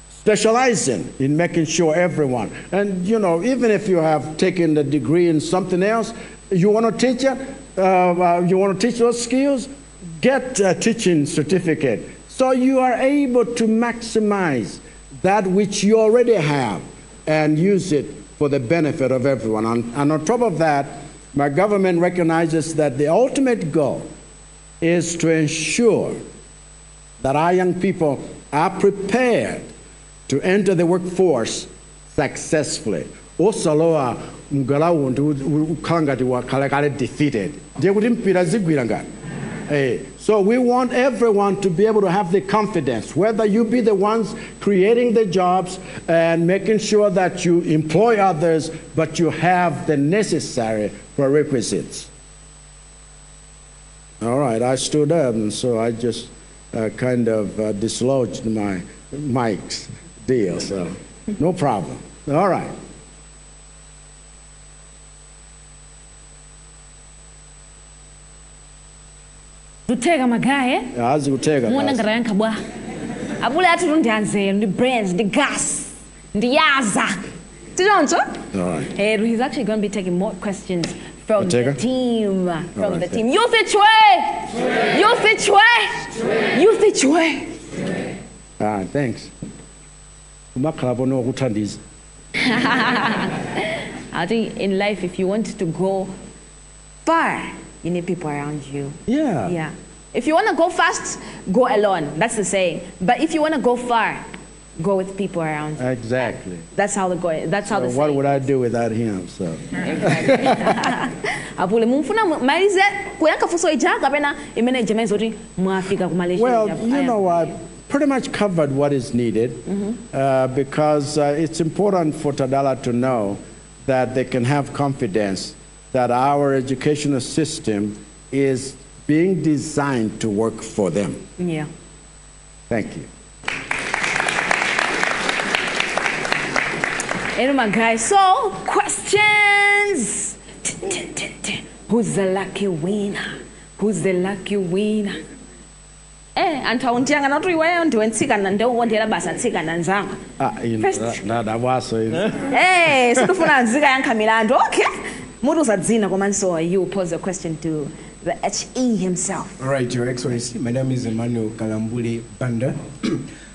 specializing in making sure everyone, and even if you have taken the degree in something else, you want to teach it, you want to teach those skills, get a teaching certificate. So you are able to maximize that which you already have and use it for the benefit of everyone. And on top of that, my government recognizes that the ultimate goal is to ensure that our young people are prepared to enter the workforce successfully. Osaloa mgalawo ukangati wa kalekale defeated. So we want everyone to be able to have the confidence, whether you be the ones creating the jobs and making sure that you employ others, but you have the necessary prerequisites. All right, I stood up, and so I just kind of dislodged my mic's deal, so no problem. All right. Kutega magaye Azi kutega muona ngarayanka bwa abule ati rundianze ndi brains ndi gas ndi yaza tidonso. All right. He's actually going to be taking more questions from the team. From the team. Youth Ichwe! Youth Ichwe! Youth Ichwe! Ah, thanks. I think in life, if you want to go far, you need people around you. Yeah. Yeah. If you want to go fast, go alone. That's the saying. But if you want to go far, go with people around you. Exactly. That's how the going. That's how the saying. What would I do without him? So. Apule mumfuna malize kuyaka fuso ijaga bena imene jemezi oti mwafika ku Malaysia. Well, you know, I pretty much covered what is needed because it's important for Tadala to know that they can have confidence that our educational system is being designed to work for them. Yeah. Thank you. Anyway, guys, so questions. Who's the lucky winner? Who's the lucky winner? Antauntianga not iweyo ndiwe ntsikana ndio wondela basa ntsikana nzanga. That was so. Sikufuna nzika yankha milando. Okay. Models at Zina Komanso, you pose a question to the HE himself. All right, Your Excellency. My name is Emmanuel Kalambule Banda.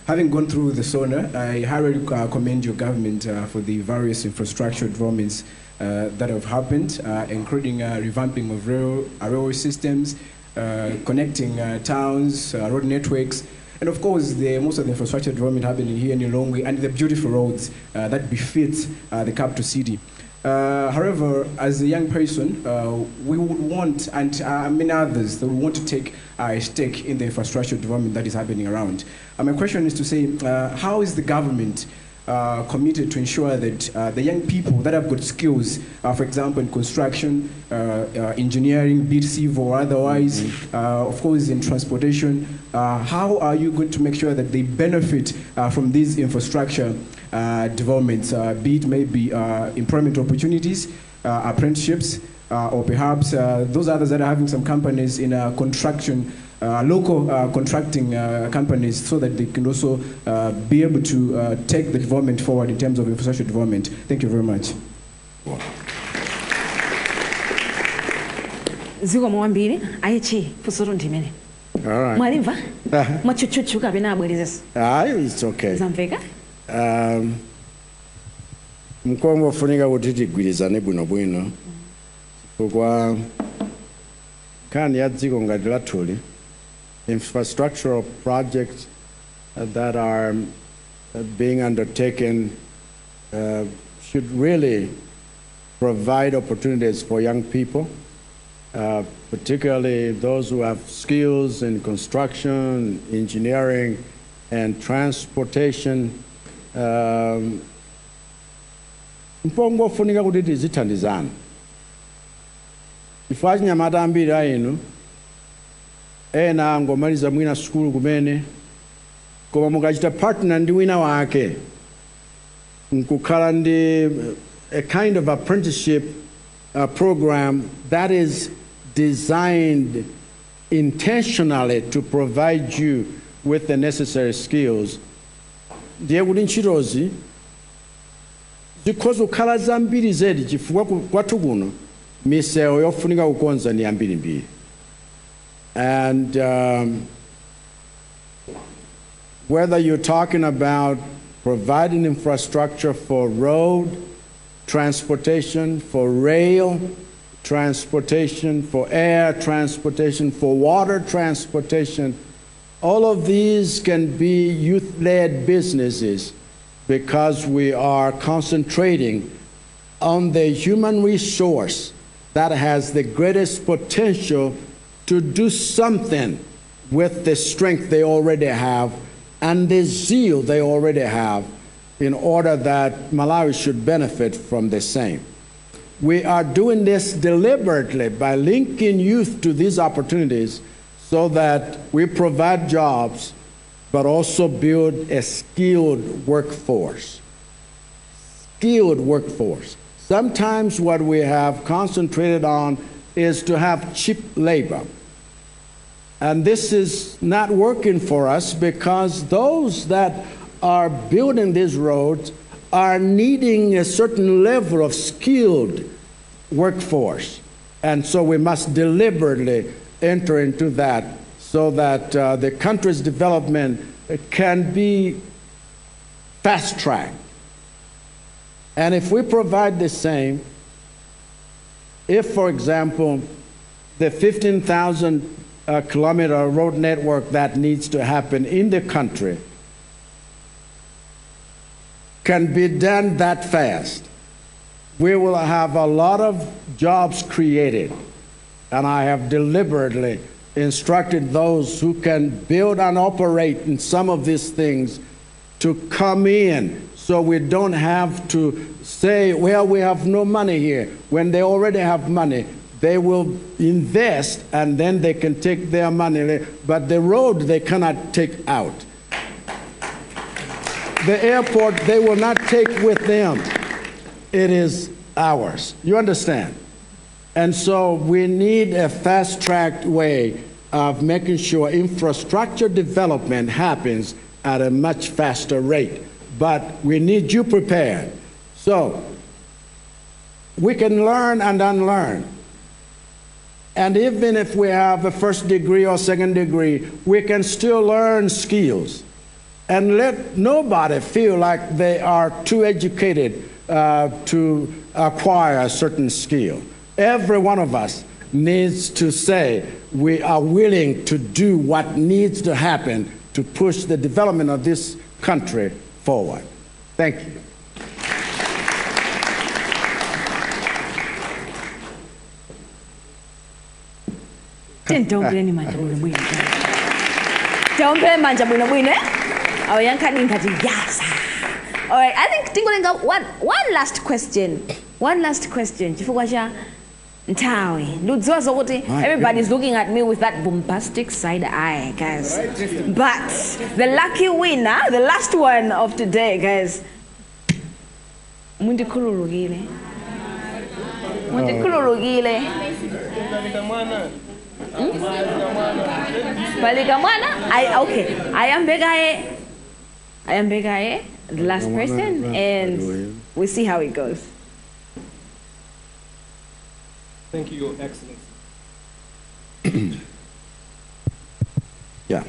Having gone through the SONA, I highly commend your government for the various infrastructure developments that have happened, including revamping of railway systems, connecting towns, road networks, and of course, most of the infrastructure development happening here in Lilongwe and the beautiful roads that befit the capital city. However, as a young person, we would want, and many others, that we want to take a stake in the infrastructure development that is happening around. My question is to say, how is the government committed to ensure that the young people that have got skills, for example, in construction, engineering, be it civil or otherwise, of course, in transportation, how are you going to make sure that they benefit from these infrastructure developments, be it maybe employment opportunities, apprenticeships, or perhaps those others that are having some companies in construction, local contracting companies, so that they can also be able to take the development forward in terms of infrastructure development. Thank you very much. Zigo mwambiri, aichi, fusuru ndimene. All right. Mwaliva, machuchuchu kabina abwelizes. It's okay. Zamveka? Mkongo funika kuti tigwirizane bwino chifukwa kani ya dziko ngati lathuli infrastructural projects that are being undertaken should really provide opportunities for young people, particularly those who have skills in construction, engineering, and transportation. Mpongo funika kuti tizithandizana. Chifukwa chinyamata ambiri ainu ena angomaliza mwina sukulu kumene koma mukachita partner ndi wina wake nkukhala ndi a kind of apprenticeship program that is designed intentionally to provide you with the necessary skills. Ndiye kuti ntchitozi zikhoza kukhala zambiri zedi chifukwa kwathu kuno misewu yofunika kukonza ni ambirimbiri. And whether you're talking about providing infrastructure for road transportation, for rail transportation, for air transportation, for water transportation, all of these can be youth-led businesses because we are concentrating on the human resource that has the greatest potential to do something with the strength they already have and the zeal they already have in order that Malawi should benefit from the same. We are doing this deliberately by linking youth to these opportunities so that we provide jobs but also build a skilled workforce. Skilled workforce. Sometimes what we have concentrated on is to have cheap labor. And this is not working for us because those that are building these roads are needing a certain level of skilled workforce. And so we must deliberately enter into that so that the country's development can be fast-tracked. And if we provide the same, if, for example, the 15,000 kilometer road network that needs to happen in the country can be done that fast, we will have a lot of jobs created. And I have deliberately instructed those who can build and operate in some of these things to come in so we don't have to say, well, we have no money here. When they already have money, they will invest and then they can take their money. But the road they cannot take out. The airport they will not take with them. It is ours. You understand? And so we need a fast-tracked way of making sure infrastructure development happens at a much faster rate. But we need you prepared. So we can learn and unlearn. And even if we have a first degree or second degree, we can still learn skills. And let nobody feel like they are too educated to acquire a certain skill. Every one of us needs to say we are willing to do what needs to happen to push the development of this country forward. Thank you. Don't play any manja bwino bwino. Don't play manja bwino bwino. Our young cutting yes. All right, I think tingolenga one last question. One last question. Chifukwa cha Ntawe. Ludziwa zokuti everybody's looking at me with that bombastic side eye, guys. But the lucky winner, the last one of today, guys. Mundikhululukile. Mundikhululukile. Balikamwana? Okay. I am Begaye, the last person, and we'll see how it goes. Thank you, Your Excellency. Yeah.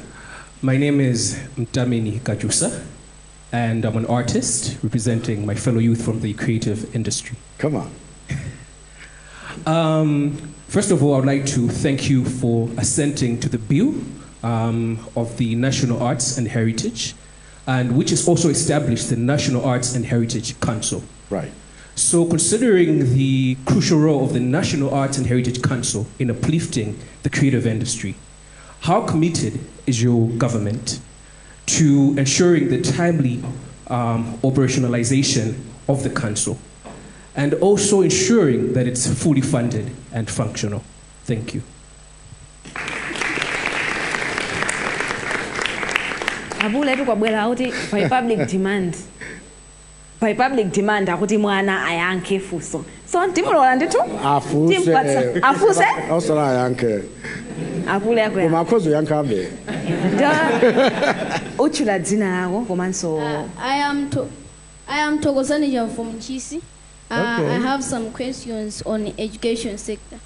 My name is Mtamini Kajusa, and I'm an artist representing my fellow youth from the creative industry. Come on. First of all, I'd like to thank you for assenting to the bill of the National Arts and Heritage, and which has also established the National Arts and Heritage Council. Right. So considering the crucial role of the National Arts and Heritage Council in uplifting the creative industry, how committed is your government to ensuring the timely operationalization of the council, and also ensuring that it's fully funded and functional? Thank you. Abule kwabwela kuti by public demand. By public demand akuti mwana ayanke fuso. So ndimulola ndithu? Afuse. Afuse? Osala yanke. Akule yakwe. Kumakhozo yankabe. Uchula dzina lako komanso. I am Thokozanija from Chisi. Okay. I have some questions on the education sector.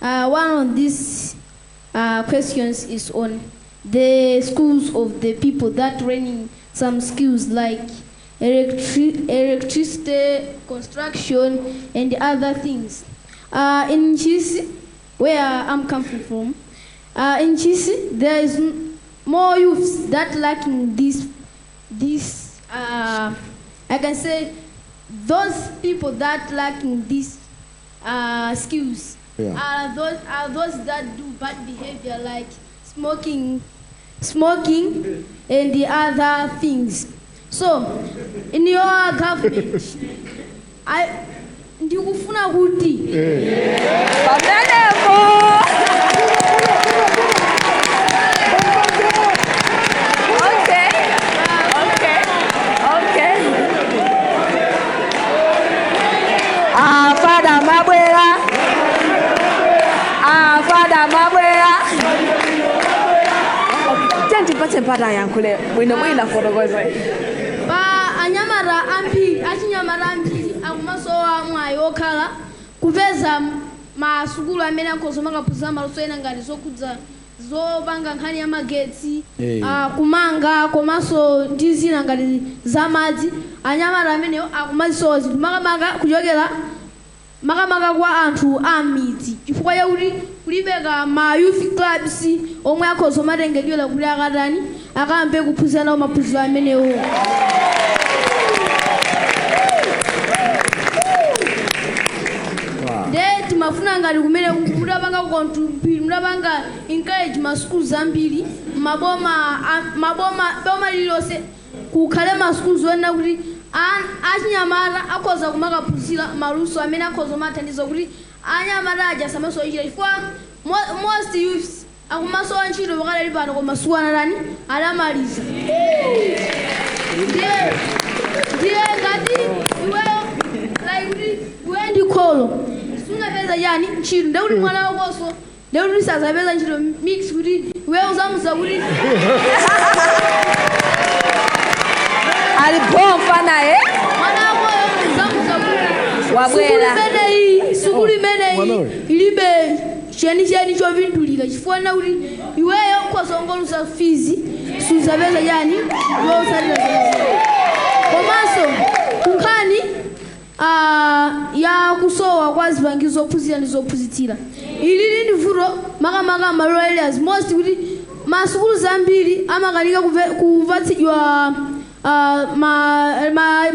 One of these questions is on the schools of the people that training some skills like electricity, construction, and other things. In Chisi, where I'm coming from, in Chisi, there is more youths that lacking this. I can say those people that lacking these skills are those that do bad behavior like smoking, and the other things. So, in your government, ndikufuna kuti Father Mabwera. Tentipatse mpata yankule bwino fotokoze. Anyamara ambiri akumasowa mwayi okhala kupeza masukulu amene akhozoma kaphunzira maluso ena ngati zokudza zopanga nkhani ya magetsi, kumanga komanso ndi zina ngati zamadzi. Anyamara amene akumazisowa zinthu makamaka kuchokera makamaka kwa anthu a midzi chifukwa chakuti kulibeka ma youth clubs omwe akhozoma atengedwera kuti akatani akambe kuphunzira nawo maphunziro amenewo. Timafuna ngati kumene mudapanga contribute, mudapanga encourage ma schools ambiri maboma lililonse kukhale ma schools wena kuti achinyamata akhoza kumakaphunzira maluso amene akhoza mathandiza kuti anyamata aja samasowa ntchito chifukwa most youths akumasowa ntchito pakadali pano koma masuku anatani adamaliza. Ndiye ngati iweyo like kuti iwe ndi kholo sungapeza yani ntchito ndekuti mwana wakoso ndekuti sazapeza ntchito mix kuti iweyo uzamuza kuti alipomfa naye mwana wakoyo uzamuza kuti wabwera sukulu imeneyi ilibe cheni chopindulira chifukwa kuti iweyo kwazongolusa fizi suzapeza yani yosalira komanso kunkhani ya kusowa kwa zipangizo zophunzira ndi zophunzitsira ili ndi vuto makamaka malo areas most kuti masukulu zambiri amakanika kupatsidwa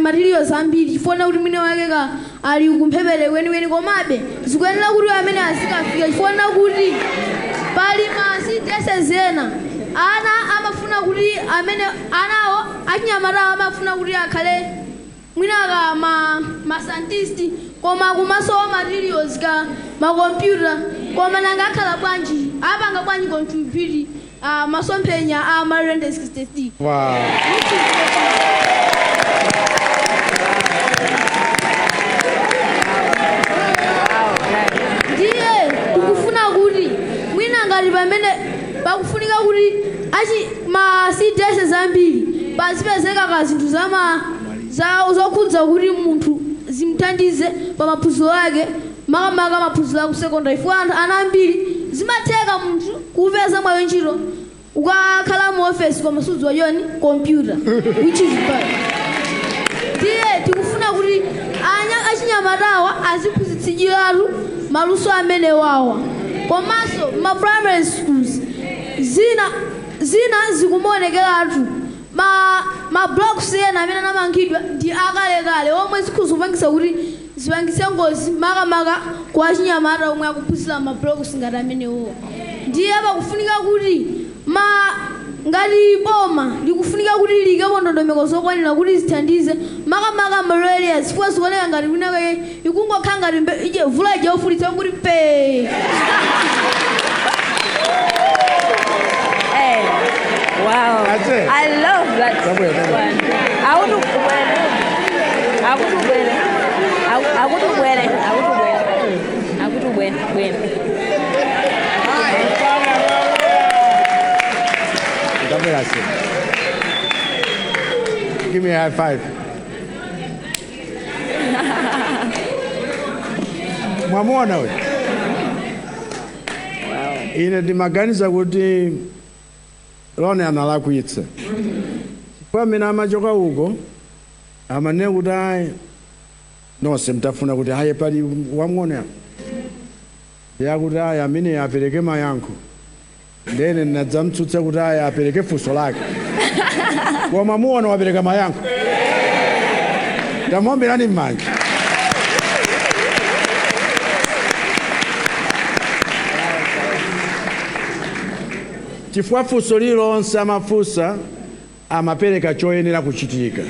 materials ambiri chifukwa kuti mwini wake ali kumphepete kwenikweni komabe zikuyenera kuti amene azikafika chifukwa kuti pali CDS ena ana amafuna kuti amene anawo achinyamatawo amafuna kuti akhale mwinaka ma scientist koma kumasowa materials ka makompyuta koma nanga akhala bwanji apanga bwanji contribute masomphenya a Malawi 63. Wow. Ndiye tikufuna kuti mwina ngati pamene pakufunika kuti ma CDS zambiri pazipezeka zinthu zokhudza kuti munthu zimthandize pa maphunziro ake makamaka maphunziro aku secondary chifukwa ana ambiri zimatheka munthu kupeza mwayo ntchito ukakhala mu office koma sudziwa yoni computer which is bad. Ndiye tikufuna kuti achinyamatawa aziphunzitsidwiratu maluso amene wawa komanso ma primary schools zina zikumaonekeratu ma blocks ena amene anamangidwa ndi akalekale omwe zikuzopangisa kuti zipangise ngozi makamaka kwa achinyamata omwe akuphunzira ma blocks ngati amenewo. Ndiye pakufunika kuti ngati boma likufunika kuti likepo ndondomeko zokwanira kuti zithandize makamaka malo areas chifukwa zikuoneka ngati kwina ikungokhala ngati vula ijofulitsa kuti pe. Wow, I love that one. I would win. Give me a high five. Mwamona we. Ine ndimaganiza kuti lone analakwitsa. Kwa mina amachoka uko amane kuti nonse mtafuna kuti haye pali wamng'ono yakuti aya amene apereke mayankho ndene nadzamtsutsa kuti aya apereke funso lake koma muona wapereka mayankho ndamuombirani m'manja. Chifukwa funso lilonse amafunsa amapereka choyenera kuchitika.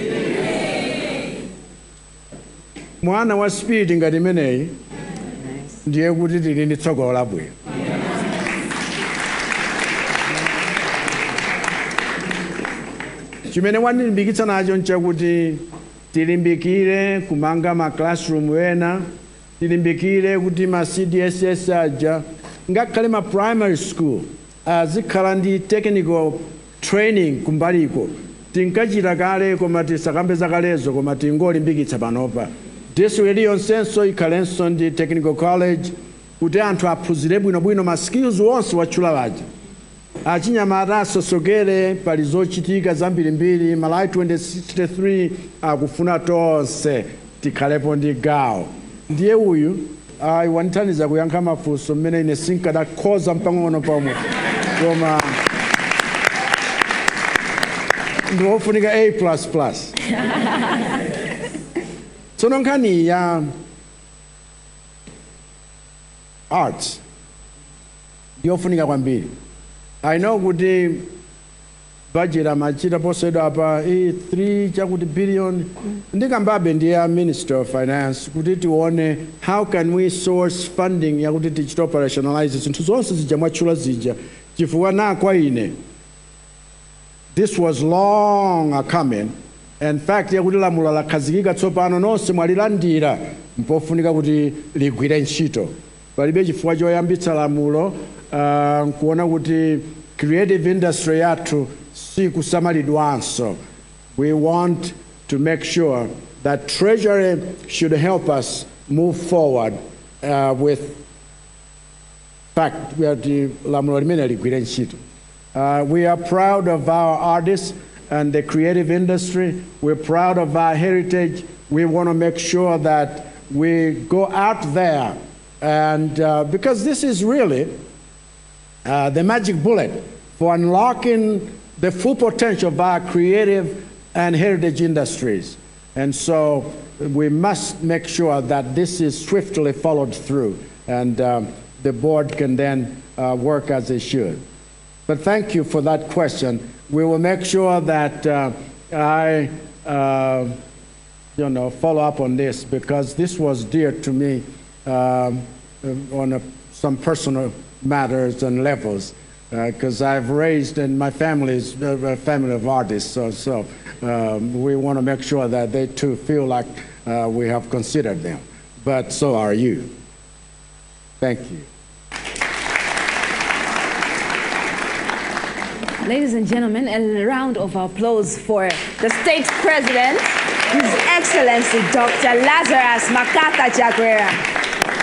Mwana wa speed ngati imeneyi ndiye kuti tili ndi tsogolo labwino. Chimene wanilimbikitsa nacho nchakuti tilimbikire kumanga ma classroom ena, tilimbikire kuti ma CDSS aja ngakhale ma primary school azikhala ndi technical training kumbaliko. Tinkachita kale koma tisakambeza kalezo koma tingolimbikitsa panopa. District yonsenso ikhalenso ndi technical college kuti anthu aphunzire bwinobwino ma skills wonse watchula waja. Achinyamata asosokere pali zochitika zambirimbiri Malawi 2063 akufuna tonse tikhalepo ndi gawo. Ndiye uyu wanithandiza kuyankha mafunso mmene ine sinkadakhoza mpang'ono pomwe koma ndiwofunika A++. Tsono nkhani ya arts ndiyofunika kwambiri. I know kuti budget amachita posedwa apa 3 chakuti billion ndikambabe ndiye Minister of Finance kuti tione how can we source funding yakuti tichita operationalize zinthu zonse zija mwatchula zija chifukwa nakwa ine this was long coming. In fact yakuti lamulo lakhazikika tsopano nonse mwalilandira mpofunika kuti ligwire ntchito. Palibe chifukwa choyambitsa lamulo kuona kuti creative industry yathu sikusamalidwanso. We want to make sure that Treasury should help us move forward with fact, we are proud of our artists and the creative industry. We're proud of our heritage. We want to make sure that we go out there and because this is really the magic bullet for unlocking the full potential of our creative and heritage industries. And so we must make sure that this is swiftly followed through, and the board can then work as it should. But thank you for that question. We will make sure that I follow up on this, because this was dear to me on some personal matters and levels, because I've raised, and my family is a family of artists, so we want to make sure that they too feel like we have considered them. But so are you. Thank you. Ladies and gentlemen, a round of applause for the state president, His Excellency Dr. Lazarus Chakwera.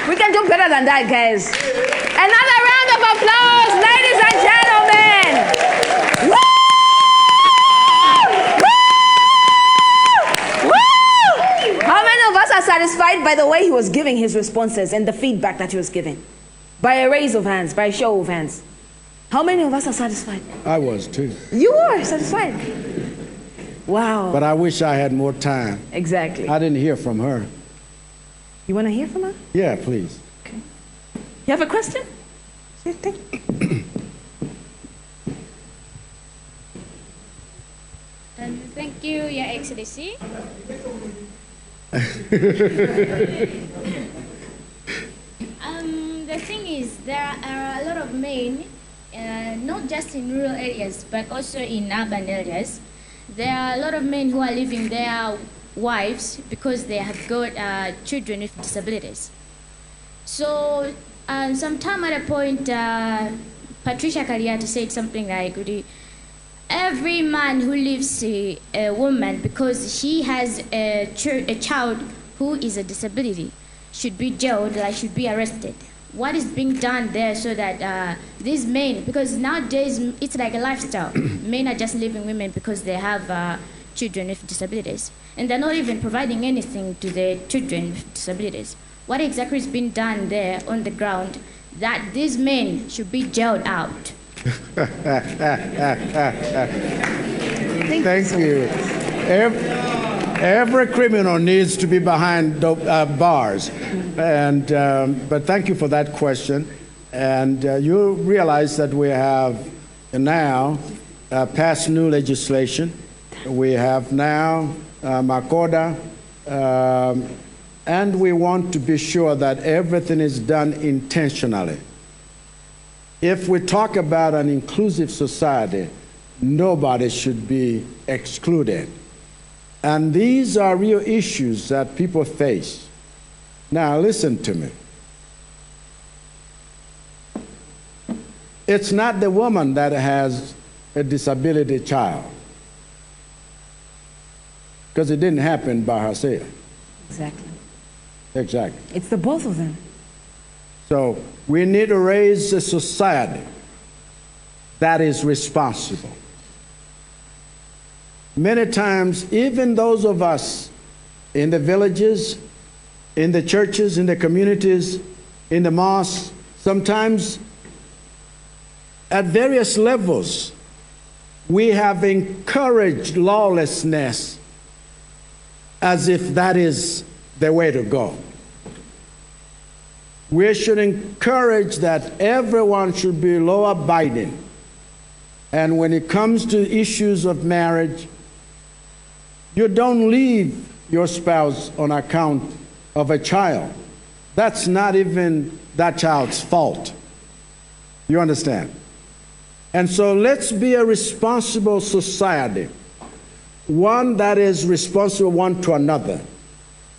We can do better than that, guys. Another round of applause, ladies and gentlemen. Woo! Woo! Woo! How many of us are satisfied by the way he was giving his responses and the feedback that he was giving? By a raise of hands, by a show of hands. How many of us are satisfied? I was too. You were satisfied. Wow. But I wish I had more time. Exactly. I didn't hear from her. You want to hear from her? Yeah, please. Okay. You have a question? Thank you, Your Excellency. The thing is, there are a lot of men, not just in rural areas, but also in urban areas. There are a lot of men who are leaving their wives because they have got children with disabilities. So sometime at a point, Patricia Kaliata said something like, every man who leaves a woman because she has a child who is a disability should be jailed, like should be arrested. What is being done there so that these men, because nowadays it's like a lifestyle, men are just leaving women because they have children with disabilities, and they're not even providing anything to their children with disabilities. What exactly is being done there on the ground that these men should be jailed out? Thank you. Every criminal needs to be behind bars. And, but thank you for that question. And you realize that we have now passed new legislation. We have now Makoda, and we want to be sure that everything is done intentionally. If we talk about an inclusive society, nobody should be excluded. And these are real issues that people face. Now, listen to me. It's not the woman that has a disability child, because it didn't happen by herself. Exactly. Exactly. It's the both of them. So we need to raise a society that is responsible. Many times, even those of us in the villages, in the churches, in the communities, in the mosques, sometimes at various levels, we have encouraged lawlessness as if that is the way to go. We should encourage that everyone should be law-abiding. And when it comes to issues of marriage, you don't leave your spouse on account of a child. That's not even that child's fault. You understand? And so let's be a responsible society, one that is responsible one to another.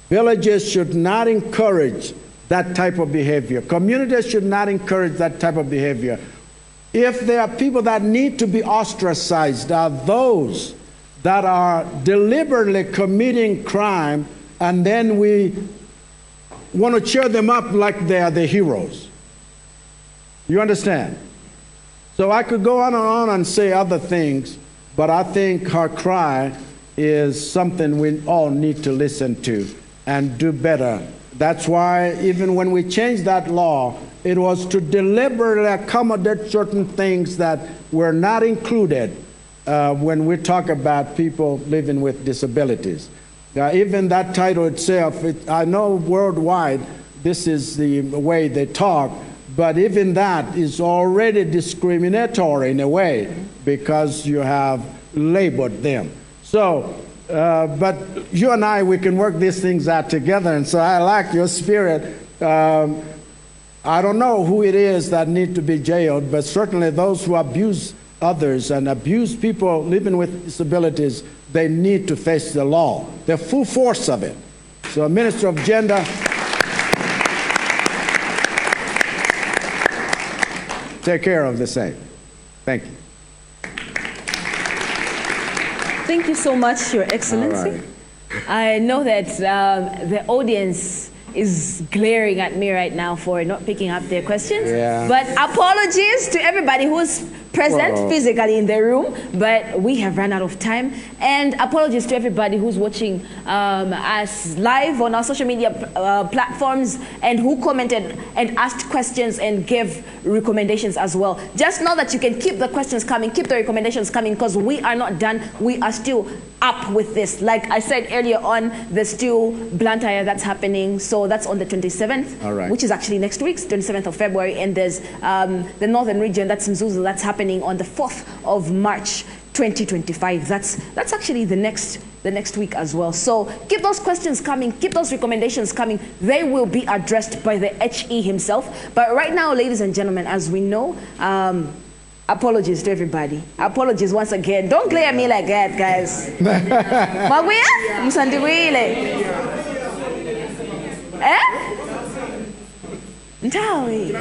Villages should not encourage that type of behavior. Communities should not encourage that type of behavior. If there are people that need to be ostracized, are those that are deliberately committing crime, and then we want to cheer them up like they are the heroes. You understand? So I could go on and say other things, but I think her cry is something we all need to listen to and do better. That's why even when we changed that law, it was to deliberately accommodate certain things that were not included when we talk about people living with disabilities. Even that title itself, I know worldwide this is the way they talk, but even that is already discriminatory in a way because you have labeled them. So, but you and I, we can work these things out together, and so I like your spirit. I don't know who it is that need to be jailed, but certainly those who abuse others and abuse people living with disabilities, they need to face the law, the full force of it. So, Minister of Gender, take care of the same. Thank you. Thank you so much, Your Excellency. All right. I know that the audience is glaring at me right now for not picking up their questions. Yeah. But apologies to everybody who's present physically in the room, but we have run out of time. And apologies to everybody who's watching us live on our social media platforms and who commented and asked questions and gave recommendations as well. Just know that you can keep the questions coming, keep the recommendations coming, because we are not done. We are still up with this. Like I said earlier on, there's still Blantyre that's happening. So that's on the 27th, which is actually next week's 27th of February. And there's the northern region, that's Mzuzu, that's happening on the 4th of March 2025. That's actually the next week as well. So keep those questions coming, keep those recommendations coming. They will be addressed by the HE himself. But right now, ladies and gentlemen, as we know, apologies to everybody. Apologies once again. Don't glare at me like that, guys. Maguya? Musandiwile. Eh? Ntawi.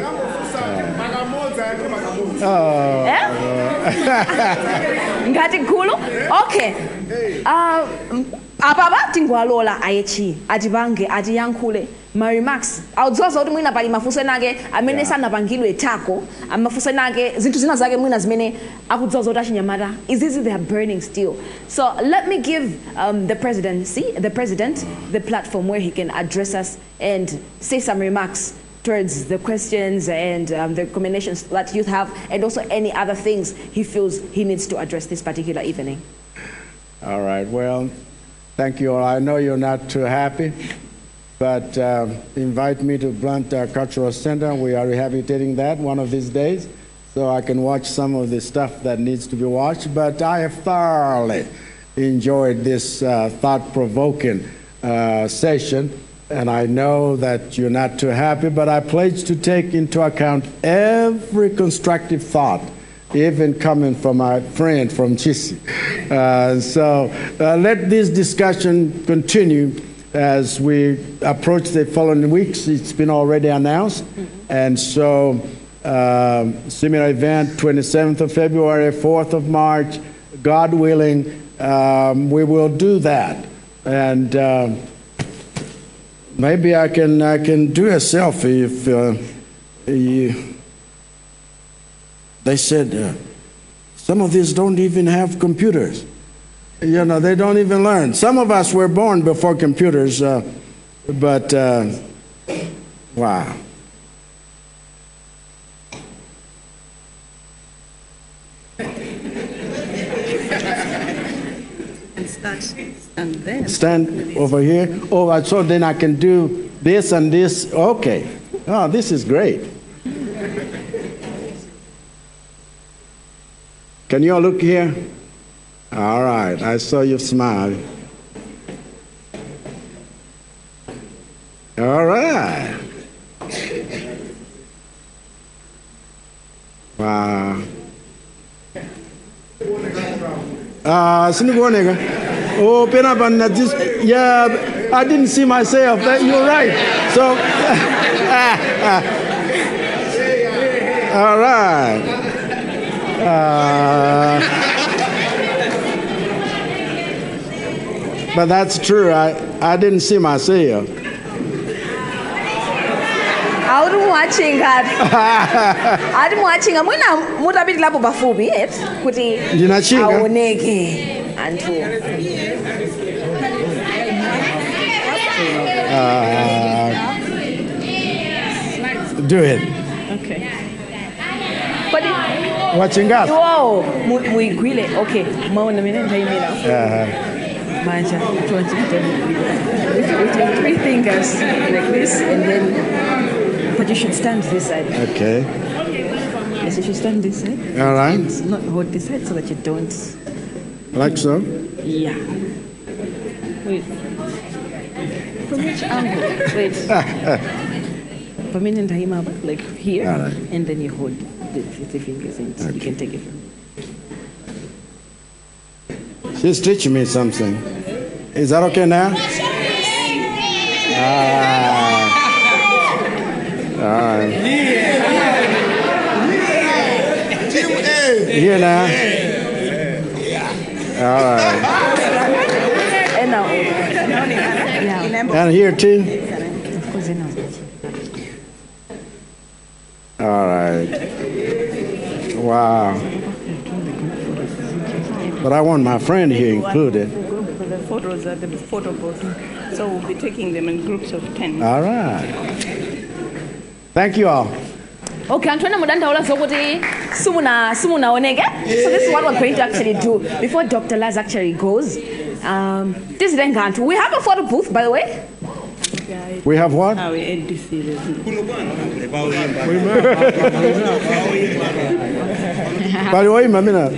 Ngati khulu? Okay. Apapa tingwalola ayechi atibange atiyankhule ma remarks awudzoza kuti mwina pali mafunso enake amene sanapangidwe tako amafunso enake zinthu zina zake mwina zimene akudzoza kuti achinyamata izizi they are burning still. So let me give the president the platform where he can address us and say some remarks towards the questions and the recommendations that youth have, and also any other things he feels he needs to address this particular evening. All right, well, thank you all. I know you're not too happy, but invite me to Blantyre Cultural Center. We are rehabilitating that one of these days, so I can watch some of the stuff that needs to be watched. But I have thoroughly enjoyed this thought-provoking session. And I know that you're not too happy, but I pledge to take into account every constructive thought, even coming from my friend from Chisi. So let this discussion continue as we approach the following weeks. It's been already announced. And so similar event, 27th of February, 4th of March, God willing, we will do that. And maybe I can do a selfie if they said some of these don't even have computers. You know, they don't even learn. Some of us were born before computers, but wow. And then stand over here. Oh, so then I can do this and this. Okay. Oh, this is great. Can you all look here? All right. I saw you smile. All right. Wow. Oh, yeah, I didn't see myself. You're right. So, all right. But that's true. I didn't see myself. I'm watching that. I'm watching. I'm gonna move a bit labo bafubi it. Kuti aoneke antu. Do it. Okay. Watching up. Whoa, muigwile. Okay, maona mina ndaimira. Manja, with 3 fingers like this, and then, but you should stand this side. Okay. Yes, you should stand this side. All right. And not hold this side so that you don't. Like so? Yeah. Wait. From which angle? Wait. For me and Tahima, like here, right. And then you hold the 3 fingers and you can take it from. She's teaching me something. Is that okay now? All right. Here now. All right. And now. Yeah. And here too. Of course, all right. Wow. But I want my friend here included. The photos are the photo booth, so we'll be taking them in groups of 10. All right. Thank you all. Okay, Antoine Mudandaula Zokote, Sumuna Onege. So this is what we're going to actually do before Dr. Laz actually goes. This is Rengantu. We have a photo booth, by the way. We have what? By the way, Mamina.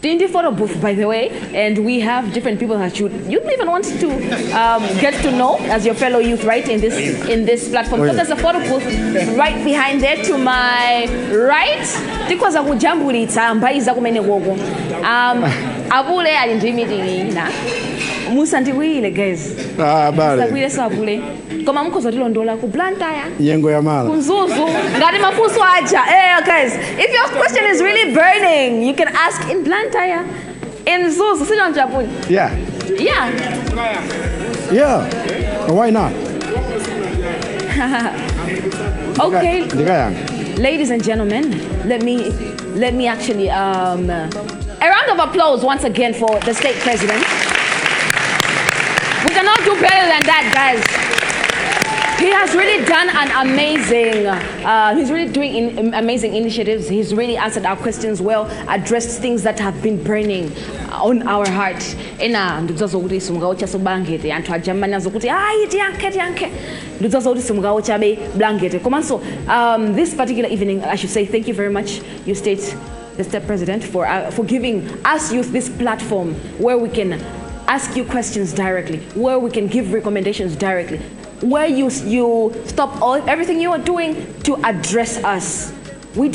Dindy photo booth, by the way, and we have different people that you'd even want to get to know as your fellow youth, right? In this platform. So there's a photo booth right behind there to my right. Because I would jambuli itambaiza kumene gogo. Abule alindimeeting na. Musandiwile guys. Bale. Sabule sabule. Koma mko zotilondola ku Blantyre. Yengo ya mala. Kunzuzu. Ngati mafuso aja. Guys, if your question is really burning, you can ask in Blantyre. In Zuzu, Sinonjabuni. Yeah. Yeah. Yeah. Why not? Okay. Ladies and gentlemen, let me actually a round of applause once again for the state president. We cannot do better than that, guys. He has really done an amazing, he's really doing amazing initiatives. He's really answered our questions well, addressed things that have been burning on our heart. This particular evening, I should say thank you very much, you state, the state president, for giving us youth this platform where we can ask you questions directly, where we can give recommendations directly, where you stop everything you are doing to address us. We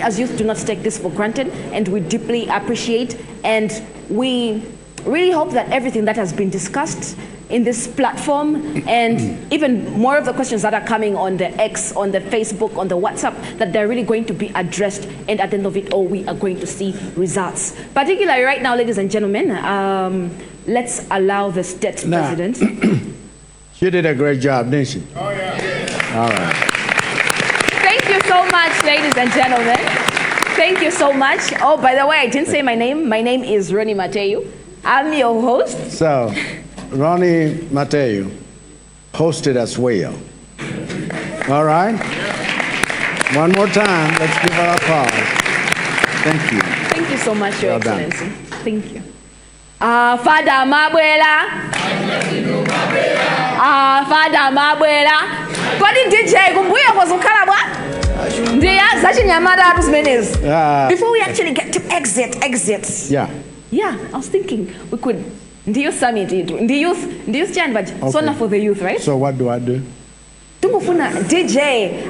as youth do not take this for granted, and we deeply appreciate, and we really hope that everything that has been discussed in this platform, and even more of the questions that are coming on the X, on the Facebook, on the WhatsApp, that they're really going to be addressed, and at the end of it all, we are going to see results. Particularly right now, ladies and gentlemen, let's allow the state president. She did a great job, didn't she? Oh, yeah. All right. Thank you so much, ladies and gentlemen. Thank you so much. Oh, by the way, I didn't say my name. My name is Ronnie Mateu. I'm your host. So, Ronnie Mateu, hosted as well. All right? One more time, let's give her applause. Thank you. Thank you so much, Your Excellency. Thank you. Father Mabwela. Father Mabwela. Kodi DJ kumbuya kwazukhala bwa? Ndiya zachinyamata atu zimenezi. Before we actually get to exit. Yeah. Yeah, I was thinking we could Ndiyo summit itu. Ndiyo stand but SONA for the youth, right? So what do I do? Tumufuna DJ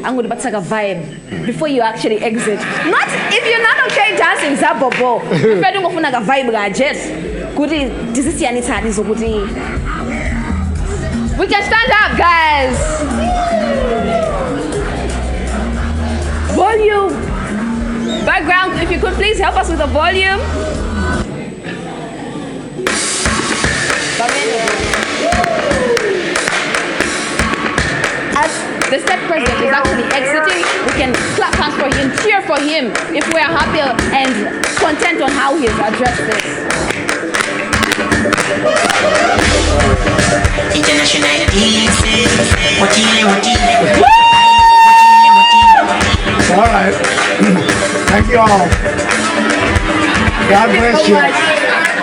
angudipatsa vibe before you actually exit. Not if you're not okay dancing zabobo. If ungofuna ka vibe ga jet. Kuti tisisiyanitsani zokuti we can stand up, guys. Volume. Background, if you could please help us with the volume. As The step president is actually exiting. We can clap hands for him, cheer for him if we are happy and content on how he has addressed this. All right. Thank you all. God bless you.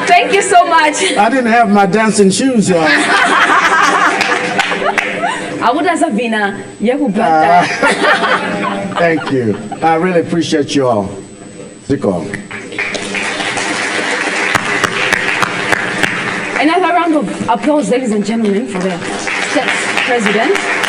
Thank you so much. I didn't have my dancing shoes on. I would have been a Thank you. I really appreciate you all. Ziko. Another round of applause, ladies and gentlemen, for the step president.